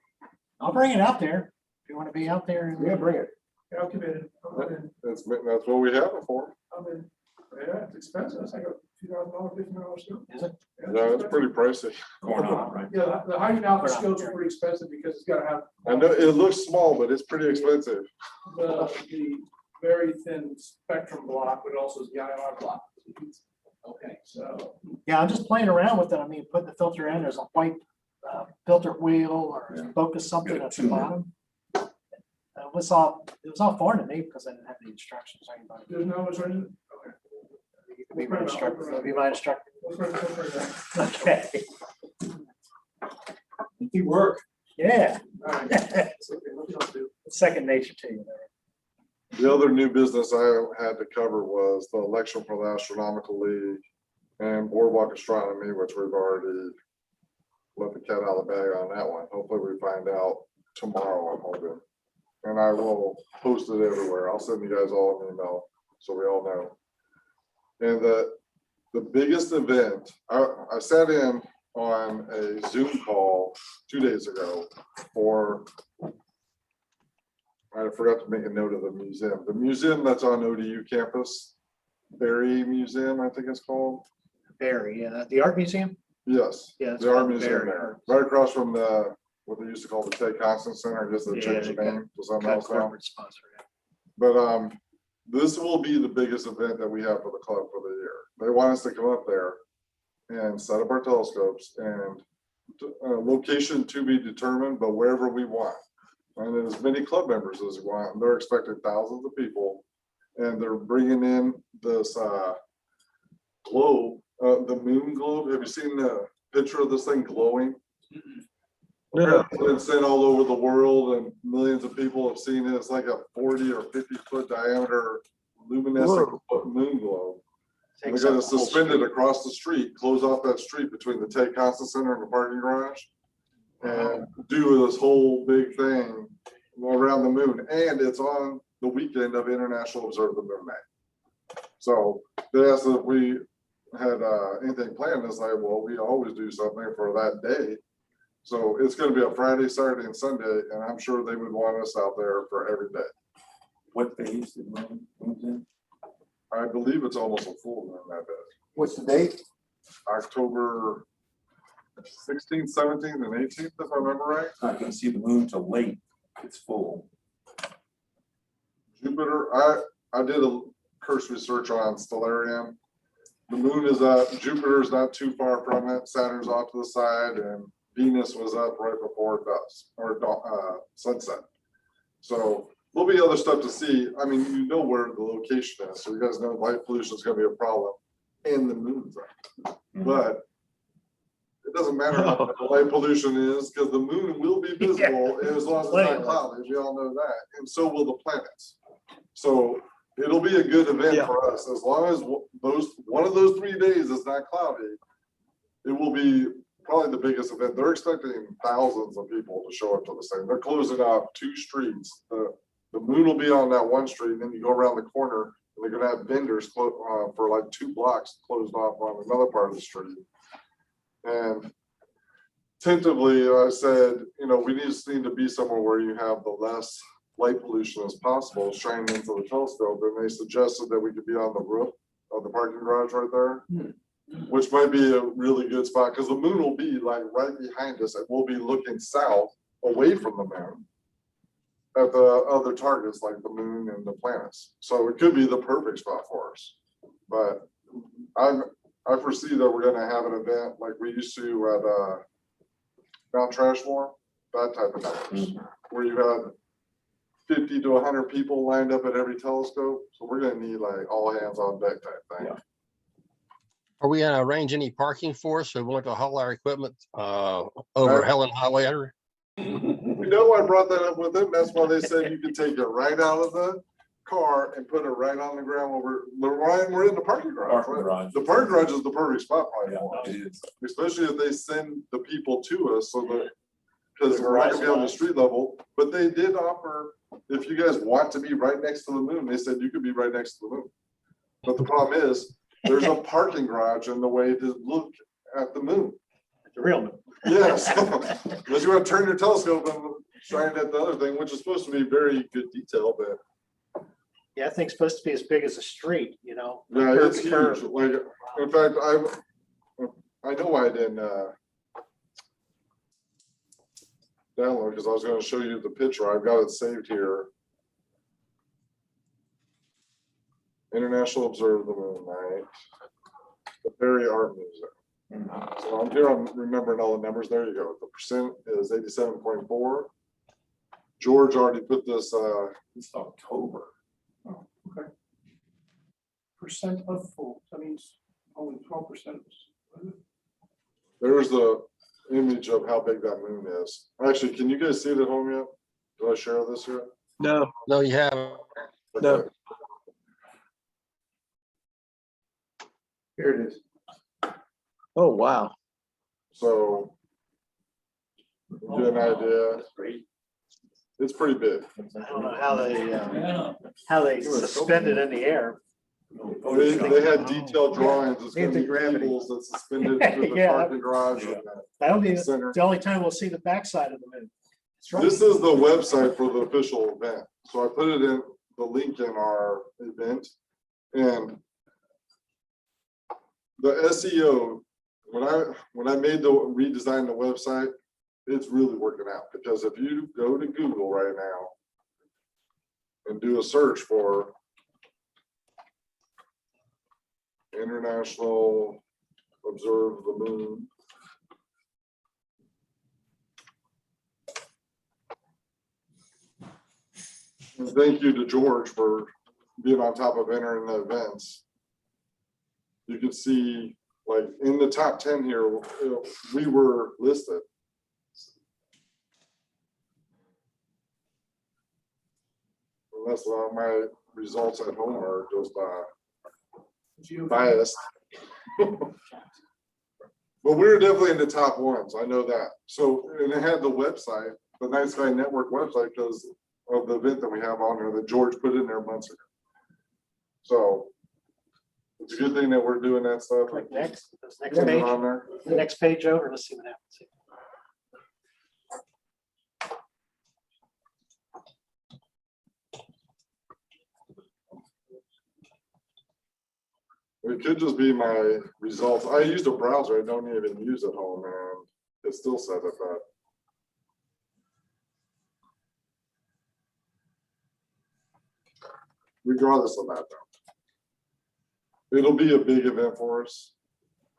S6: I'll bring it out there. If you want to be out there.
S2: Yeah, bring it.
S7: Yeah, I'll commit it.
S1: That's what we have it for.
S7: Yeah, it's expensive. It's like a $2,000, $1,500 scope.
S6: Is it?
S1: Yeah, it's pretty pricey.
S4: Going on, right?
S7: Yeah, the hydrogen alpha scopes are pretty expensive because it's gotta have.
S1: I know it looks small, but it's pretty expensive.
S7: The very thin spectrum block, but also is the IR block. Okay, so.
S6: Yeah, I'm just playing around with it. I mean, putting the filter in, there's a white filter wheel or
S4: Yeah.
S6: focus something
S4: Got a
S6: at the
S4: tuner.
S6: bottom. It was all foreign to me because I didn't have the instructions or anybody.
S7: There's no instruction? Okay.
S6: You can be my instructor. Be my instructor.
S7: Let's print that.
S6: Okay.
S7: You work.
S6: Yeah.
S7: All right. It's okay, what you want to do?
S6: It's second nature to you.
S1: The other new business I had to cover was the election for the Astronomical League and Boardwalk Astronomy, which we've already let the cat out of the bag on that one. Hopefully we find out tomorrow, I'm hoping. And I will post it everywhere. I'll send you guys all an email so we all know. And the biggest event, I sat in on a Zoom call 2 days ago for, I forgot to make a note of the museum. The museum that's on ODU campus, Berry Museum, I think it's called.
S6: Barry, yeah, the art museum.
S1: Yes,
S6: Yeah, it's
S1: the art
S6: called
S1: museum
S6: Berry.
S1: there, right across from the, what they used to call the Ted Constant Center, I guess they
S6: Yeah,
S1: changed the
S6: they got-
S1: name to something
S6: Got
S1: else now.
S6: corporate sponsor. yeah.
S1: But this will be the biggest event that we have for the club for the year. They want us to come up there and set up our telescopes and location to be determined, but wherever we want. And as many club members as we want, and they're expecting thousands of people. And they're bringing in this globe, the moon globe. Have you seen the picture of this thing glowing?
S10: Yeah.
S1: It's been sent all over the world and millions of people have seen it. It's like a 40 or 50-foot diameter luminescent moon globe. And
S6: Takes
S1: they're gonna
S6: up the whole
S1: suspend it
S6: street.
S1: across the street, close off that street between the Ted Constant Center and the parking garage. And do this whole big thing around the moon. And it's on the weekend of International Observe the Moon Day. So they asked if we had anything planned. It's like, well, we always do something for that day. So it's gonna be a Friday, Saturday, and Sunday, and I'm sure they would want us out there for every day.
S4: What phase did moon in?
S1: I believe it's almost a full moon that day.
S2: What's the date?
S1: October 16th, 17th, and 18th, if I remember right.
S4: Not gonna see the moon till late. It's full.
S1: Jupiter, I did a cursory search on Stellarium. The moon is up, Jupiter's not too far from it, Saturn's off to the side, and Venus was up right before dusk or sunset. So there'll be other stuff to see. I mean, you know where the location is, so you guys know light pollution is gonna be a problem in the moon's up. But it doesn't matter how much light pollution is, because the moon will be visible as long as it's not cloudy, we all know that, and so will the planets. So it'll be a good event for us, as long as one of those 3 days is not cloudy. It will be probably the biggest event. They're expecting thousands of people to show up to the thing. They're closing off 2 streets. The moon will be on that one street, and then you go around the corner, and they're gonna have vendors for like 2 blocks closed off on another part of the street. And tentatively, I said, you know, we just need to be somewhere where you have the less light pollution as possible shining into the telescope. And they suggested that we could be on the roof of the parking garage right there, which might be a really good spot because the moon will be like right behind us and we'll be looking south away from the moon at the other targets like the moon and the planets. So it could be the perfect spot for us. But I foresee that we're gonna have an event like we used to at Mount Trashmore, that type of numbers, where you had 50 to 100 people lined up at every telescope. So we're gonna need like all hands on deck type thing.
S4: Yeah.
S5: Are we gonna arrange any parking for us? So we'll have to haul our equipment over Helen Highway?
S1: We You know, I brought that up with them. That's why they said you could take it right out of the car and put it right on the ground where we're in the parking garage.
S4: Parking
S1: right?
S4: garage.
S1: The parking garage is the perfect spot probably
S4: Yeah,
S1: for us,
S4: it is.
S1: especially if they send the people to us so that, because
S6: The
S1: we're not gonna be on the
S6: garage.
S1: street level, but they did offer, if you guys want to be right next to the moon, they said you could be right next to the moon. But the problem is, there's a parking garage in the way to look at the moon.
S6: The real moon.
S1: Yes, unless you want to turn your telescope and shine it at the other thing, which is supposed to be very good detail, but
S6: Yeah, that thing's supposed to be as big as a street, you know?
S1: yeah,
S6: Curb
S1: it's
S6: to
S1: huge.
S6: curb.
S1: Like, in fact, I know I didn't download because I was going to show you the picture. I've got it saved here. International Observe the Moon Night, the Perry Art Museum. So I'm here, I'm remembering all the numbers. There you go. The percent is 87.4. George already put this,
S4: It's October.
S7: Percent of full, that means only 12%.
S1: there's the image of how big that moon is. Actually, can you guys see it at home yet? Do I share this yet?
S7: No,
S5: No, you haven't.
S7: No.
S1: Okay.
S2: Here it is.
S7: oh, wow.
S1: So, get an idea.
S11: That's great.
S1: It's pretty big.
S6: I don't know
S8: Yeah.
S6: how they suspend it in the air.
S1: They had detailed drawings. It's gonna be
S2: Anti-gravity.
S1: cables that's suspended to the
S6: Yeah.
S1: parking garage. and
S6: That'll be
S1: the center.
S6: the only time we'll see the backside of the moon. That's right.
S1: This is the website for the official event. So I put it in the link in our event. And the SEO, when I made the redesign the website, it's really working out because if you go to Google right now and do a search for International Observe the Moon. And thank you to George for being on top of entering the events. You can see, like, in the top 10 here, we were listed. Unless my results at home are just biased. But we were definitely in the top ones, I know that. So, and it had the website, the Night Sky Network website, because of the event that we have on there that George put in there months ago. So it's a good thing that we're doing that stuff.
S6: Click next, this next
S1: Putting it
S6: page,
S1: on there.
S6: the next page over, let's see what happens.
S1: It could just be my results. I used a browser I don't even use at home, and it still said it, but. Regardless of that, though. It'll be a big event for us.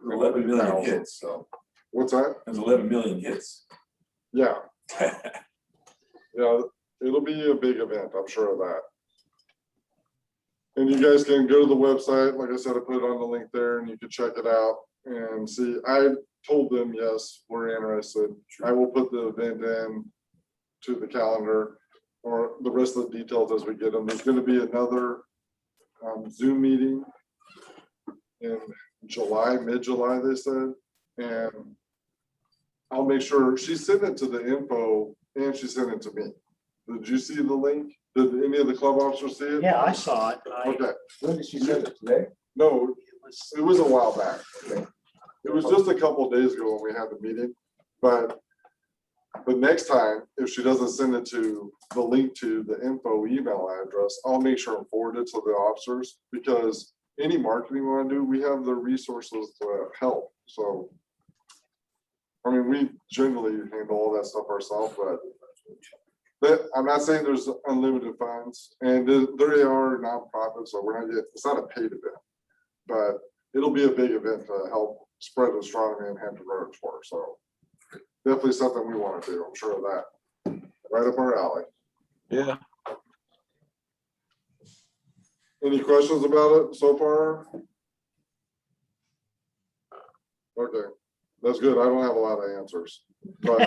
S4: 11 million hits, so
S1: What's that?
S4: there's 11 million hits.
S1: Yeah. Yeah, it'll be a big event, I'm sure of that. And you guys can go to the website, like I said, I put it on the link there and you can check it out and see. I told them, yes, we're interested. I will put the event in to the calendar or the rest of the details as we get them. There's gonna be another Zoom meeting in July, mid-July, they said. And I'll make sure, she sent it to the info and she sent it to me. Did you see the link? Did any of the club officers see it?
S6: Yeah, I saw it.
S1: Okay,
S2: When did she send it today?
S1: no, it was a while back. It was just a couple of days ago when we had the meeting, but the next time, if she doesn't send it to the link to the info email address, I'll make sure and forward it to the officers because any marketing we want to do, we have the resources to help. So, I mean, we generally handle all that stuff ourselves, but I'm not saying there's unlimited funds, and there are nonprofits, so we're not yet, it's not a paid event, but it'll be a big event to help spread astronomy in Hampton Roads for, so definitely something we want to do, I'm sure of that. Right up our alley.
S7: Yeah.
S1: Any questions about it so far? Okay, that's good. I don't have a lot of answers, but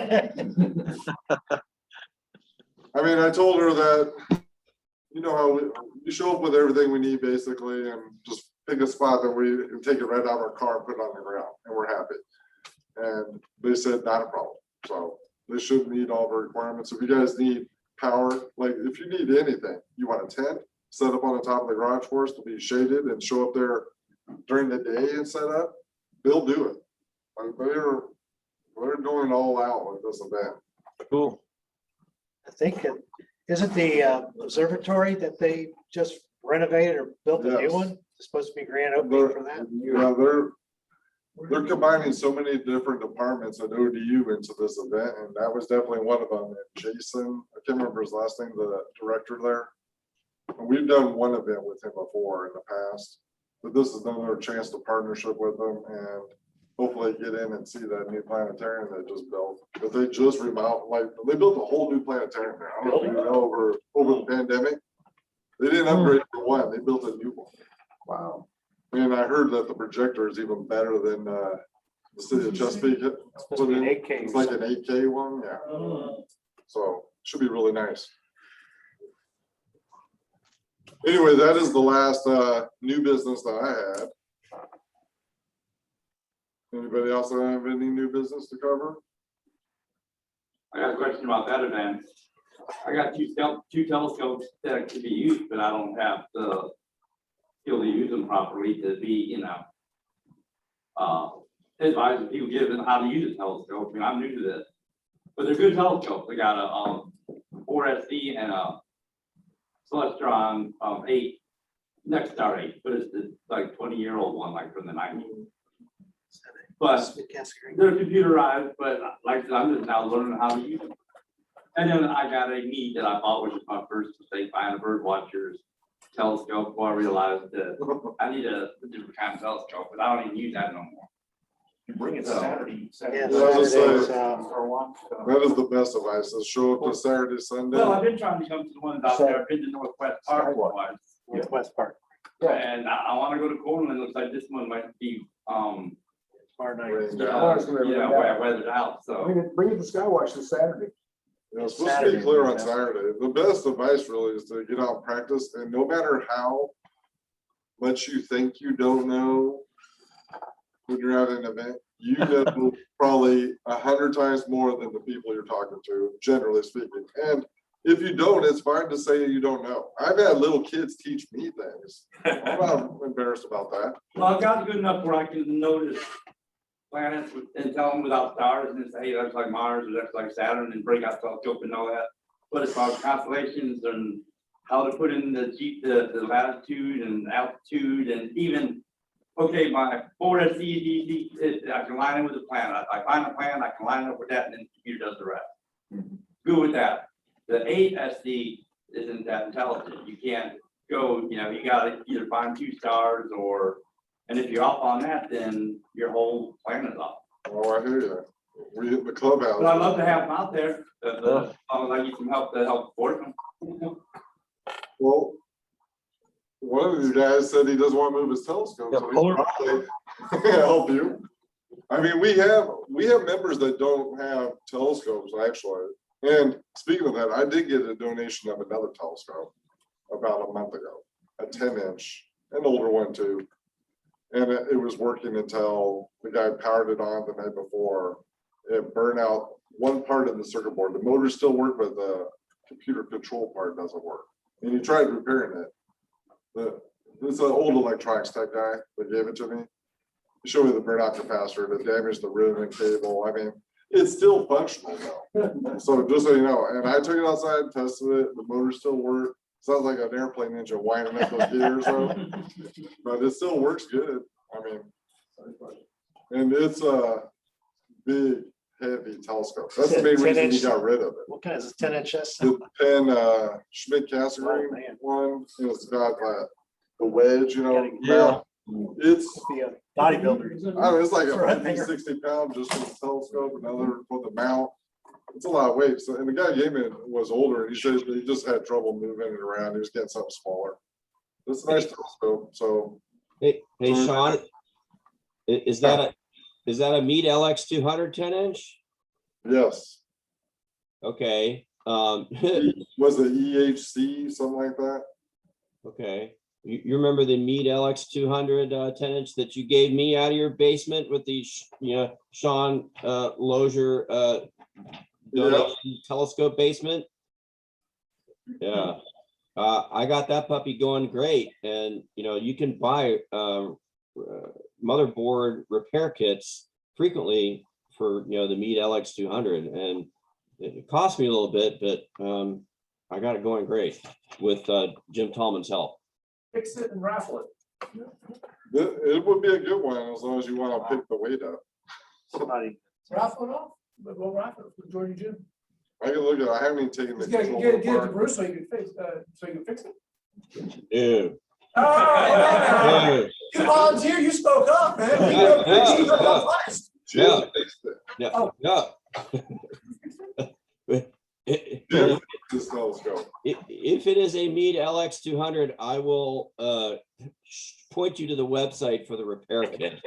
S1: I mean, I told her that, you know how we show up with everything we need basically and just pick a spot that we and take it right out of our car and put it on the ground and we're happy. And they said not a problem. So they shouldn't need all the requirements. If you guys need power, like if you need anything, you want a tent set up on the top of the garage for us to be shaded and show up there during the day and set up, they'll do it. Like they're going all out with this event.
S10: Cool.
S6: I think isn't the observatory that they just renovated or built a new
S1: Yes.
S6: one? It's supposed to be grand opening for that.
S1: Yeah, they're combining so many different departments at ODU into this event, and that was definitely one of them. And Jason, I can't remember his last name, the director there. And we've done one event with him before in the past, but this is another chance to partnership with them and hopefully get in and see that new planetarium they just built. But they just remodeled, like they built a whole new planetarium there. I don't know if you know over the pandemic. They didn't upgrade for one, they built a new one.
S2: Wow.
S1: And I heard that the projector is even better than the city of Chesapeake.
S6: It's supposed to be an 8K.
S1: It's like an 8K one, yeah. So should be really nice. Anyway, that is the last new business that I had. Anybody else have any new business to cover?
S11: I got a question about that event. I got two telescopes that could be used, but I don't have the skill to use them properly to be, advising people given how to use a telescope. I mean, I'm new to this, but they're good telescopes. They got a 4SD and a Celestron 8, Next Star 8, but it's like 20-year-old one, like from the 90s. But they're computerized, but like I said, I'm just now learning how to use them. And then I got a need that I bought, which is my first mistake buying a bird watcher's telescope. Before I realized that I need a different kind of telescope, but I don't even use that no more.
S4: You bring it
S11: So-
S4: Saturday.
S6: Yeah,
S1: Saturday's,
S6: Saturday's,
S4: Or one.
S1: That is the best advice, is show up to Saturday, Sunday.
S11: Well, I've been trying to come to the ones out there. I've been to Northwest Park twice.
S6: Northwest Park.
S11: And I want to go to Cornwall. It looks like this one might be,
S6: Tomorrow night.
S1: Rained
S11: yeah,
S1: out.
S11: weathered out, so.
S2: Bring it to Skywatch this Saturday.
S1: Yeah, it's supposed to be clear on Saturday. The best advice really is to get out and practice, and no matter how much you think you don't know when you're at an event, you know probably 100 times more than the people you're talking to, generally speaking. And if you don't, it's fine to say you don't know. I've had little kids teach me things. I'm not embarrassed about that.
S11: Well, I've gotten good enough where I can notice planets and tell them without stars and say, hey, that's like Mars or that's like Saturn, and bring out telescope and all that. But as far as constellations and how to put in the latitude and altitude, and even, okay, my 4SD, I can line it with a planet. I find a planet, I can line it up with that, and then the computer does the rest. Good with that. The 8SD isn't that intelligent. You can't go, you gotta either find 2 stars or, and if you're off on that, then your whole planet's off.
S1: Oh, I hear you. We hit the clubhouse.
S11: But I'd love to have them out there, I get some help to help support them.
S1: Well, one of these guys said he doesn't want to move his telescope, so he probably help you. I mean, we have members that don't have telescopes actually. And speaking of that, I did get a donation of another telescope about a month ago, a 10-inch, an older one too. And it was working until the guy powered it on the night before. It burned out one part of the circuit board. The motor still worked, but the computer control part doesn't work. And he tried repairing it. It's an old electronics tech guy that gave it to me. He showed me the burnout capacitor, the damaged the ribbon cable. I mean, it's still functional though. So just so you know, and I took it outside, tested it, the motor still worked. Sounds like an airplane engine winding up those gears though. But it still works good. I mean, and it's a big, heavy telescope. That's the main reason he got rid of it.
S6: What kind is it, 10 inches?
S1: The Penn Schmidt Cassegrain
S6: Oh, man.
S1: one, it's got the wedge,
S10: Yeah.
S1: It's,
S6: Be a bodybuilder.
S1: I don't know, it's like
S6: For
S1: a
S6: a
S1: 50,
S6: finger.
S1: 60 pound just for the telescope, another for the mount. It's a lot of weight. So, and the guy gave me it was older. He said he just had trouble moving it around. He was getting something smaller. It's a nice telescope. So
S10: Hey, Sean, is that a Meet LX 200 10-inch?
S1: yes,
S10: Okay,
S1: Was it EHC, something like that?
S10: Okay, you remember the Meade LX 200 10-inch that you gave me out of your basement with the, Sean Lozier donation telescope baseboard? Yeah, I got that puppy going great, and you can buy motherboard repair kits frequently for the Meade LX 200, and it cost me a little bit, but I got it going great with Jim Tallman's help.
S7: Fix it and raffle it.
S1: It would be a good one as long as you want to pick the weight up.
S7: Raffle it off, but we'll raffle it with Georgie June.
S1: I can look at it. I haven't even taken the
S7: Get
S1: control
S7: it to
S1: apart.
S7: Bruce so you can fix, it.
S10: Ew.
S7: Oh, you volunteer, you spoke up, man.
S1: Jim fixed it.
S10: Yeah.
S1: Jim fixed this telescope.
S10: If it is a Meade LX 200, I will point you to the website for the repair kit.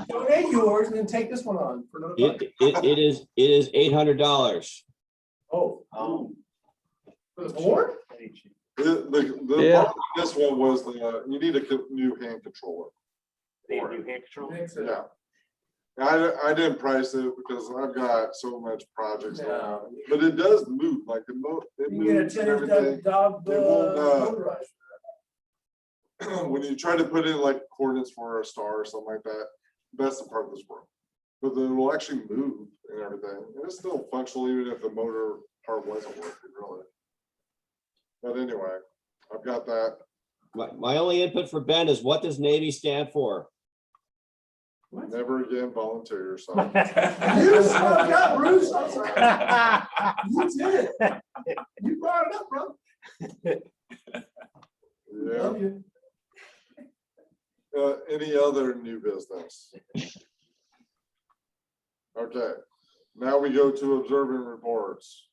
S7: Donate yours and then take this one on for another buck.
S10: It is $800.
S7: Oh. For the board?
S1: The
S6: Yeah.
S1: problem with this one was you need a new hand controller. Yeah. I didn't price it because I've got so much projects going on, but it does move like it moves and everything.
S7: dog
S1: It won't,
S7: motorized.
S1: When you try to put in like coordinates for a star or something like that, that's the part of this world. But then it will actually move and everything. And it's still functional even if the motor part wasn't working really. But anyway, I've got that.
S10: My only input for Ben is, what does Navy stand for?
S1: Never again volunteer yourself.
S7: You spoke up, Bruce. I'm sorry. You did. You brought it up, bro.
S1: Yeah.
S7: Love you.
S1: Any other new business? Okay, now we go to observing reports.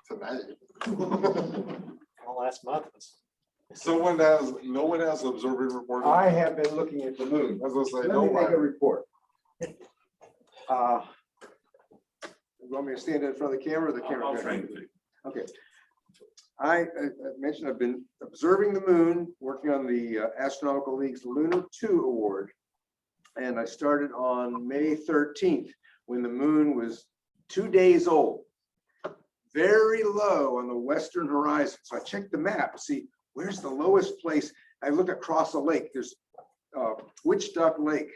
S1: Tonight.
S6: Last month was.
S1: No one has observing report.
S2: I have been looking at the moon.
S1: As I say,
S2: Let me
S1: no
S2: make a
S1: one.
S2: report. You want me to stand in front of the camera or the camera?
S4: I'll try to.
S2: Okay. I mentioned I've been observing the moon, working on the Astronomical League's Lunar 2 Award. And I started on May 13th when the moon was 2 days old. Very low on the western horizon. So I checked the map to see where's the lowest place. I looked across the lake. There's Witch Duck Lake.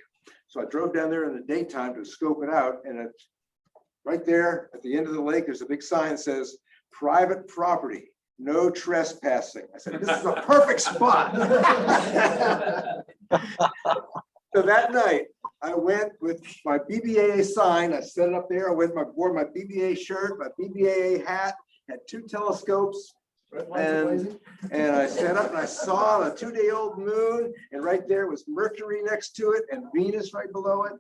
S2: So I drove down there in the daytime to scope it out. And it's right there at the end of the lake, there's a big sign that says private property, no trespassing. I said, this is a perfect spot. So that night, I went with my BBAA sign. I set it up there. I wore my BBAA shirt, my BBAA hat, had 2 telescopes. And I set up and I saw a 2-day-old moon, and right there was Mercury next to it and Venus right below it.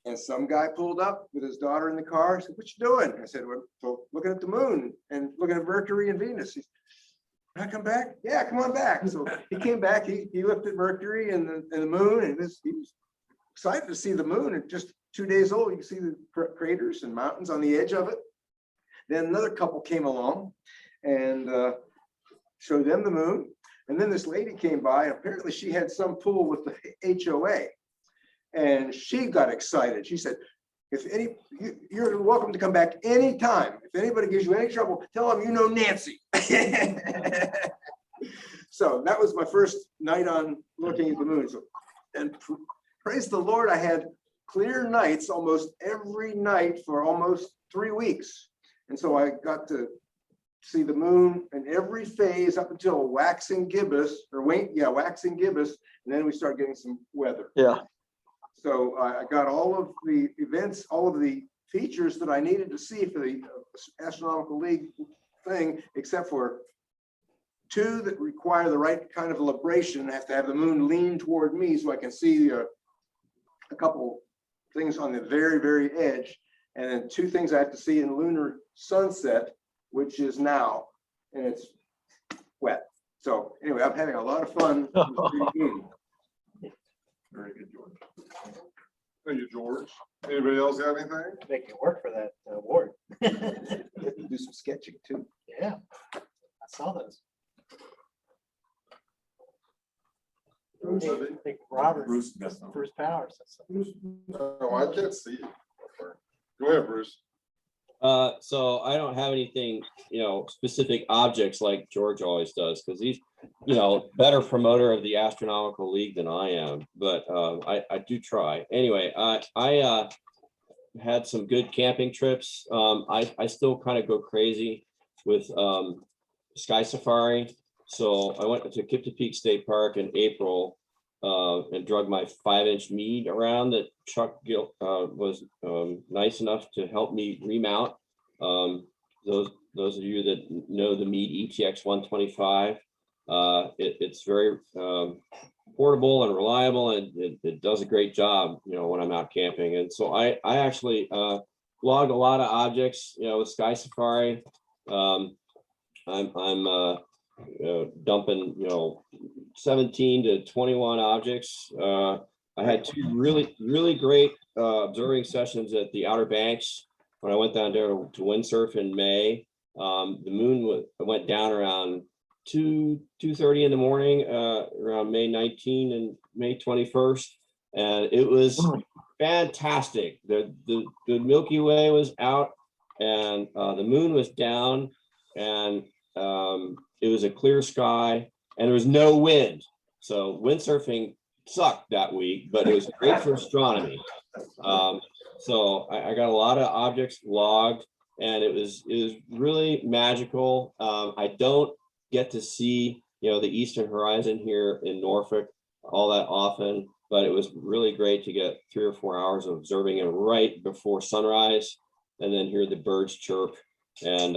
S2: And some guy pulled up with his daughter in the car. He said, "What you doing?" I said, "Well, looking at the moon and looking at Mercury and Venus." He said, "Can I come back?" "Yeah, come on back." So he came back. He looked at Mercury and the moon, and he was excited to see the moon. At just 2 days old, you can see the craters and mountains on the edge of it. Then another couple came along and showed them the moon. And then this lady came by. Apparently, she had some pull with the HOA. And she got excited. She said, you're welcome to come back anytime. If anybody gives you any trouble, tell them you know Nancy. So that was my first night on looking at the moon. So, and praise the Lord, I had clear nights almost every night for almost 3 weeks. And so I got to see the moon in every phase up until waxing gibbous, waxing gibbous. And then we started getting some weather.
S6: Yeah.
S2: So I got all of the events, all of the features that I needed to see for the Astronomical League thing, except for 2 that require the right kind of libration. I have to have the moon lean toward me so I can see a couple things on the very, very edge. And then 2 things I have to see in lunar sunset, which is now, and it's wet. So anyway, I'm having a lot of fun.
S1: Very good, George. Thank you, George. Anybody else got anything?
S6: Make you work for that award.
S2: Do some sketching too.
S6: Yeah, I saw those. I think Robert,
S4: Bruce got some.
S6: Bruce Powers.
S1: No, I can't see. Go ahead, Bruce.
S10: So I don't have anything, specific objects like George always does, because he's, better promoter of the Astronomical League than I am, but I do try. Anyway, I had some good camping trips. I still kind of go crazy with Sky Safari. So I went to Kipta Peak State Park in April and drug my 5-inch Mead around that Chuck was nice enough to help me remount. Those of you that know the Mead ETX 125, it's very portable and reliable, and it does a great job, when I'm out camping. And so I actually logged a lot of objects, with Sky Safari. I'm dumping 17 to 21 objects. I had 2 really great observing sessions at the Outer Banks when I went down there to windsurf in May. The moon went down around 2:30 in the morning, around May 19 and May 21st, and it was fantastic. The Milky Way was out, and the moon was down, and it was a clear sky, and there was no wind. So windsurfing sucked that week, but it was great for astronomy. So I got a lot of objects logged, and it was really magical. I don't get to see, the eastern horizon here in Norfolk all that often, but it was really great to get 3 or 4 hours of observing it right before sunrise, and then hear the birds chirp, and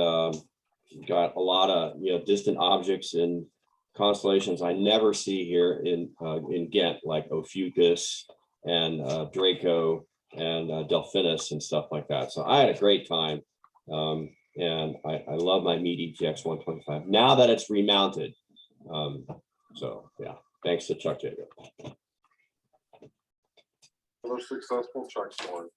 S10: got a lot of distant objects and constellations I never see here in Ghent, like Ophiuchus and Draco and Delphinus and stuff like that. So I had a great time, and I love my Mead ETX 125 now that it's remounted. So yeah, thanks to Chuck Jacob.
S1: Another successful Chuck story.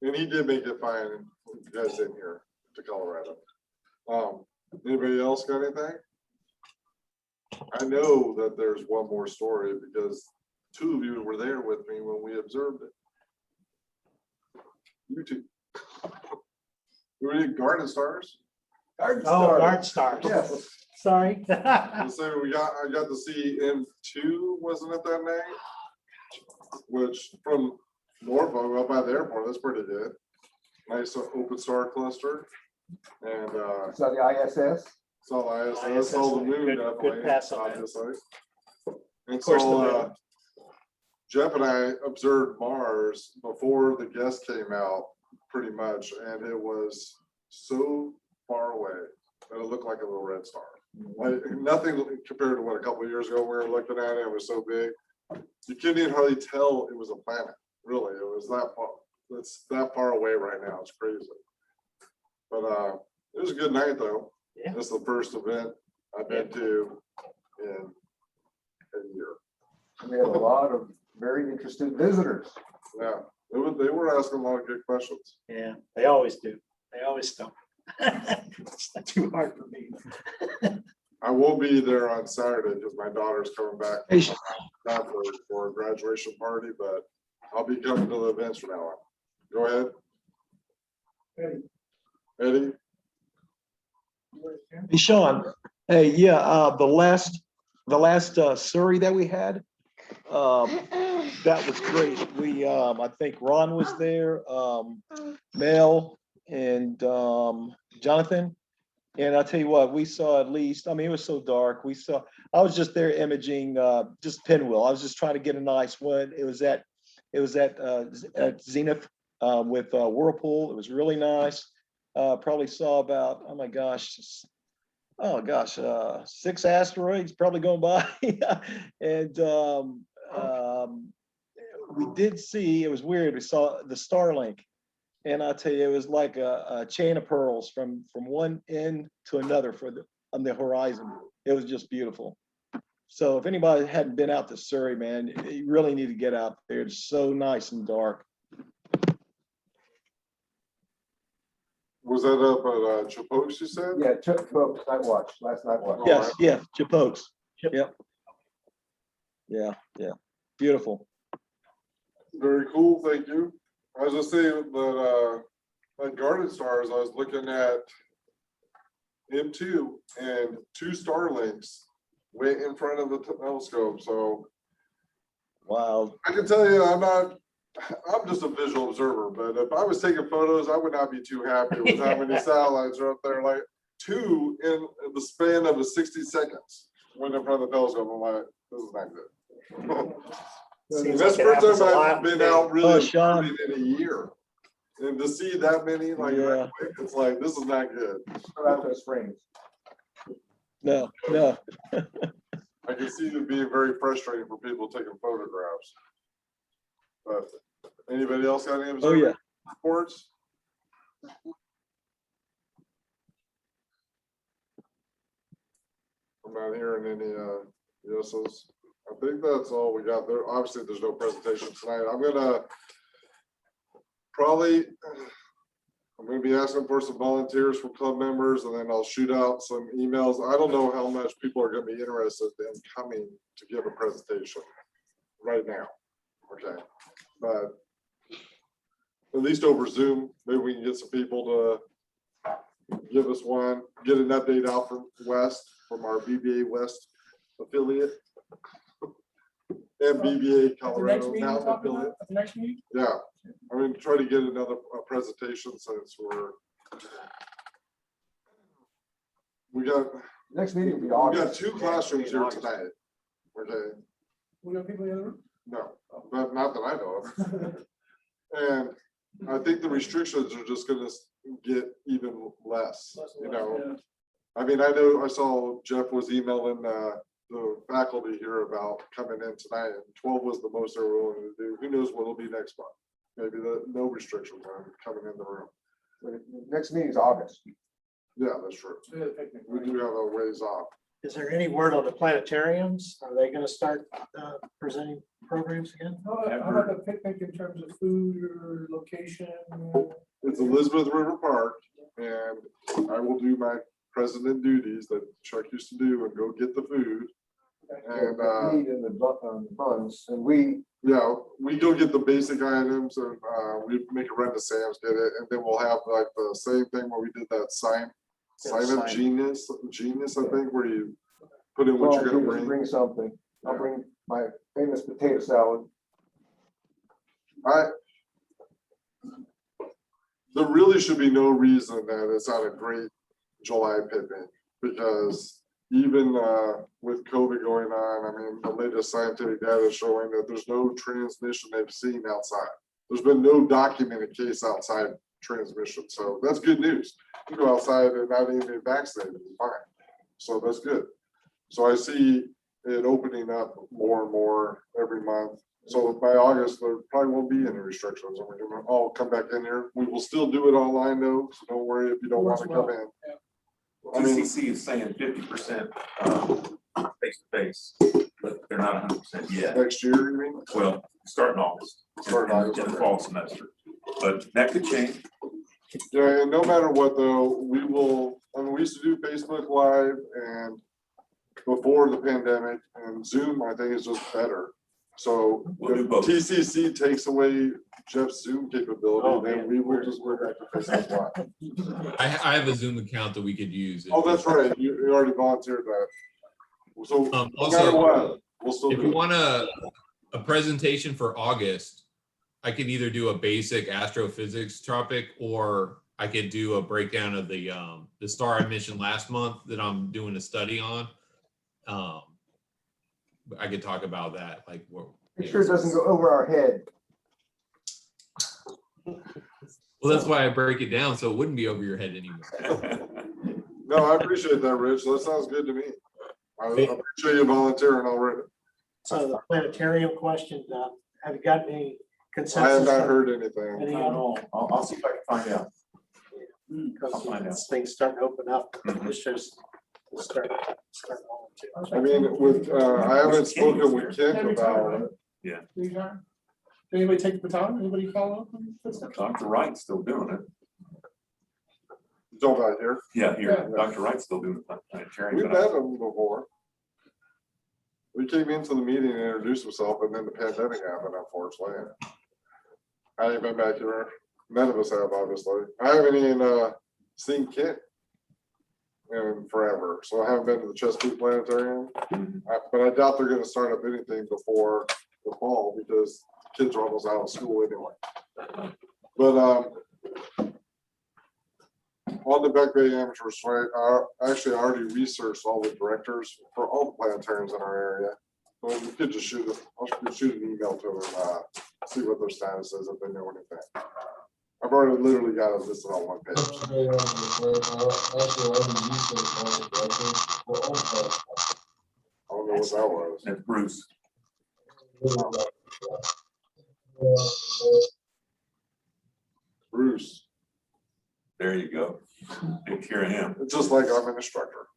S1: And he did make it fine, you guys in here to Colorado. Anybody else got anything? I know that there's one more story because 2 of you were there with me when we observed it. You 2. We did Garden Stars.
S6: Oh, Guard Stars.
S2: Yes.
S6: Sorry.
S1: So I got to see M2, wasn't it that night? Which from Norfolk up by the airport, that's pretty good. Nice open star cluster. And
S2: So the ISS.
S1: saw the ISS, saw the moon
S6: Good
S1: definitely,
S6: pass on that.
S1: obviously. And
S6: Of course, the
S1: so
S6: moon.
S1: Jeff and I observed Mars before the guest came out, pretty much, and it was so far away that it looked like a little red star. Like nothing compared to what a couple of years ago we were looking at it. It was so big, you couldn't even hardly tell it was a planet. Really, it was that far. It's that far away right now. It's crazy. But it was a good night though.
S6: Yeah.
S1: This is the first event I've been to in a year.
S2: We had a lot of very interested visitors.
S1: Yeah, they were asking a lot of good questions.
S6: Yeah, they always do. They always stump. It's not too hard for me.
S1: I will be there on Saturday because my daughter's coming back not for a graduation party, but I'll be coming to the events from now on. Go ahead. Eddie?
S12: Hey, Sean, hey, yeah, the last Surrey that we had, that was great. We, I think Ron was there, Mel and Jonathan. And I'll tell you what, we saw at least, I mean, it was so dark. I was just there imaging, just pinwheel. I was just trying to get a nice one. It was at Zenith with Whirlpool. It was really nice. Probably saw about, oh 6 asteroids probably going by. And we did see, it was weird, we saw the Starlink. And I'll tell you, it was like a chain of pearls from one end to another on the horizon. It was just beautiful. So if anybody hadn't been out to Surrey, man, you really need to get out there. It's so nice and dark.
S1: Was that up at Chapokes, you said?
S2: Yeah, took folks night watch, last night watch.
S12: Yes, yeah, Chapokes. Yep. Yeah, yeah, beautiful.
S1: Very cool, thank you. I was just saying that, at Garden Stars, I was looking at M2 and 2 Starlinks went in front of the telescope, so
S12: Wow.
S1: I can tell you, I'm just a visual observer, but if I was taking photos, I would not be too happy with how many satellites are up there, like 2 in the span of 60 seconds went in front of the telescope. I'm like, this is not good.
S6: Seems
S1: That's
S6: like
S1: the
S6: it
S1: first
S6: happens
S1: time
S6: a lot
S1: I've been
S6: today.
S1: out really
S12: Sean.
S1: observing in a year. And to see that many, like, right
S12: Yeah.
S1: quick, it's like, this is not good.
S2: Out those frames.
S12: No.
S1: I can see it being very frustrating for people taking photographs. But anybody else got any
S12: Oh,
S1: observing
S12: yeah.
S1: reports? I'm not hearing any yeses. I think that's all we got there. Obviously, there's no presentation tonight. I'm gonna be asking for some volunteers from club members, and then I'll shoot out some emails. I don't know how much people are gonna be interested in coming to give a presentation right now. Okay, but at least over Zoom, maybe we can get some people to give us one, get an update out from West, from our BBA West affiliate. And BBA Colorado Mountain affiliate.
S8: At the next meeting?
S1: Yeah, I mean, try to get another presentation since we got
S2: Next meeting will be
S1: We
S2: August.
S1: got 2 classrooms here tonight. Okay,
S8: We got people in the room?
S1: no, but not that I know of. And I think the restrictions are just gonna get even less, you know. I mean, I know I saw Jeff was emailing the faculty here about coming in tonight, and 12 was the most they were willing to do. Who knows what it'll be next month? Maybe no restrictions on coming in the room.
S2: Next meeting is August.
S1: Yeah, that's true. We do have a ways off.
S6: Is there any word on the planetariums? Are they gonna start presenting programs again?
S8: How about the picnic in terms of food or location?
S1: It's Elizabeth River Park, and I will do my president duties that Chuck used to do and go get the food. And
S2: Meat and the buns, and we
S1: yeah, we go get the basic items, and we make a run to Sam's, get it, and then we'll have like the same thing where we did that sign of genius, I think, where you put in what you're gonna bring.
S2: something. I'll bring my famous potato salad.
S1: There really should be no reason that it's not a great July picnic, because even with COVID going on, I mean, the latest scientific data is showing that there's no transmission they've seen outside. There's been no documented case outside transmission, so that's good news. You go outside and not even be vaccinated, it's fine. So that's good. So I see it opening up more and more every month. So by August, there probably won't be any restrictions, and we're gonna all come back in here. We will still do it online though, so don't worry if you don't want to come in. I mean,
S4: TCC is saying 50% face to face, but they're not 100% yet.
S1: next year, you mean?
S4: Well, starting August,
S1: Starting August,
S4: in the
S1: okay.
S4: fall semester, but that could change.
S1: Yeah, and no matter what though, we will, I mean, we used to do Facebook Live and before the pandemic, and Zoom, I think is just better. So
S4: We'll do
S1: if
S4: both.
S1: TCC takes away Jeff's Zoom capability, then we will just go back to Facebook Live.
S3: I have a Zoom account that we could use.
S1: Oh, that's right. You already volunteered that. So no
S3: Also,
S1: matter what, we'll still
S3: If
S1: do
S3: you
S1: it.
S3: want a presentation for August, I could either do a basic astrophysics topic, or I could do a breakdown of the star I mentioned last month that I'm doing a study on. I could talk about that, like
S2: Make sure it doesn't go over our head.
S3: well, that's why I break it down so it wouldn't be over your head anymore.
S1: No, I appreciate that, Rich. That sounds good to me. I appreciate you volunteering already.
S6: So the planetarium question, have you got any
S1: I have
S6: consensus?
S1: not
S6: on
S1: heard anything.
S6: any of them?
S4: I'll see if I can find out.
S6: Because
S4: I'll find out.
S6: things starting to open up, it's just start all.
S1: I mean, with, I haven't spoken with Kent about it.
S7: Did anybody take the baton? Anybody follow up? on this?
S4: Dr. Wright's still doing it.
S1: You talking about here?
S4: Yeah, here, Dr. Wright's still doing it. planetarium,
S1: We've
S4: but I-
S1: met him before. We came into the meeting and introduced himself, and then the pandemic happened, unfortunately. I ain't been back here. None of us have, obviously. I haven't even seen Kent in forever, so I haven't been to the Chesapeake Planetarium. But I doubt they're gonna start up anything before the fall, because kids are almost out of school anyway. But on the Back Bay Amateurs, right, actually I already researched all the directors for all the planetariums in our area. So we could just I'll shoot an email to them, see what their status is, if they know anything. I've already literally got it listed on one page. I don't know what that was.
S4: That's Bruce.
S1: Bruce,
S4: There you go. Take care of him.
S1: it's just like I'm an instructor.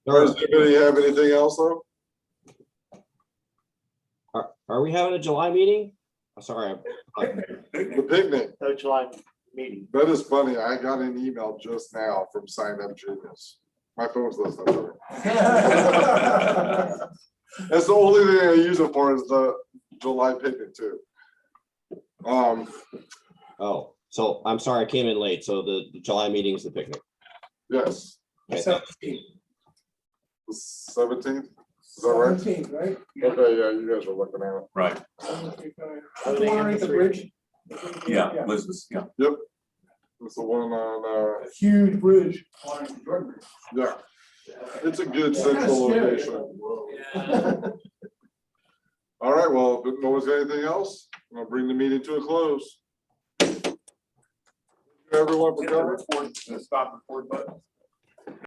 S1: Does anybody have anything else though?
S10: Are we having a July meeting? Oh, sorry.
S1: The picnic,
S6: No July meeting.
S1: that is funny. I got an email just now from Sign Up Genius. My phone's listening to it. That's the only thing I use it for is the July picnic too.
S10: Oh, so I'm sorry, I came in late. So the July meeting is the picnic.
S1: Yes,
S10: Okay,
S7: So,
S1: the 17th, is that right?
S7: 17th, right?
S1: Okay, yeah, you guys are looking at it.
S4: Right.
S7: The one underneath the bridge.
S4: Yeah, Elizabeth, yeah.
S1: Yep. It's the one on,
S7: A huge bridge on Jordan Bridge.
S1: yeah, it's a good
S7: It's kinda
S1: central
S7: scary.
S1: location. All right, well, if no one's got anything else, I'm gonna bring the meeting to a close. Thank you, everyone for coming.
S4: Stop record button.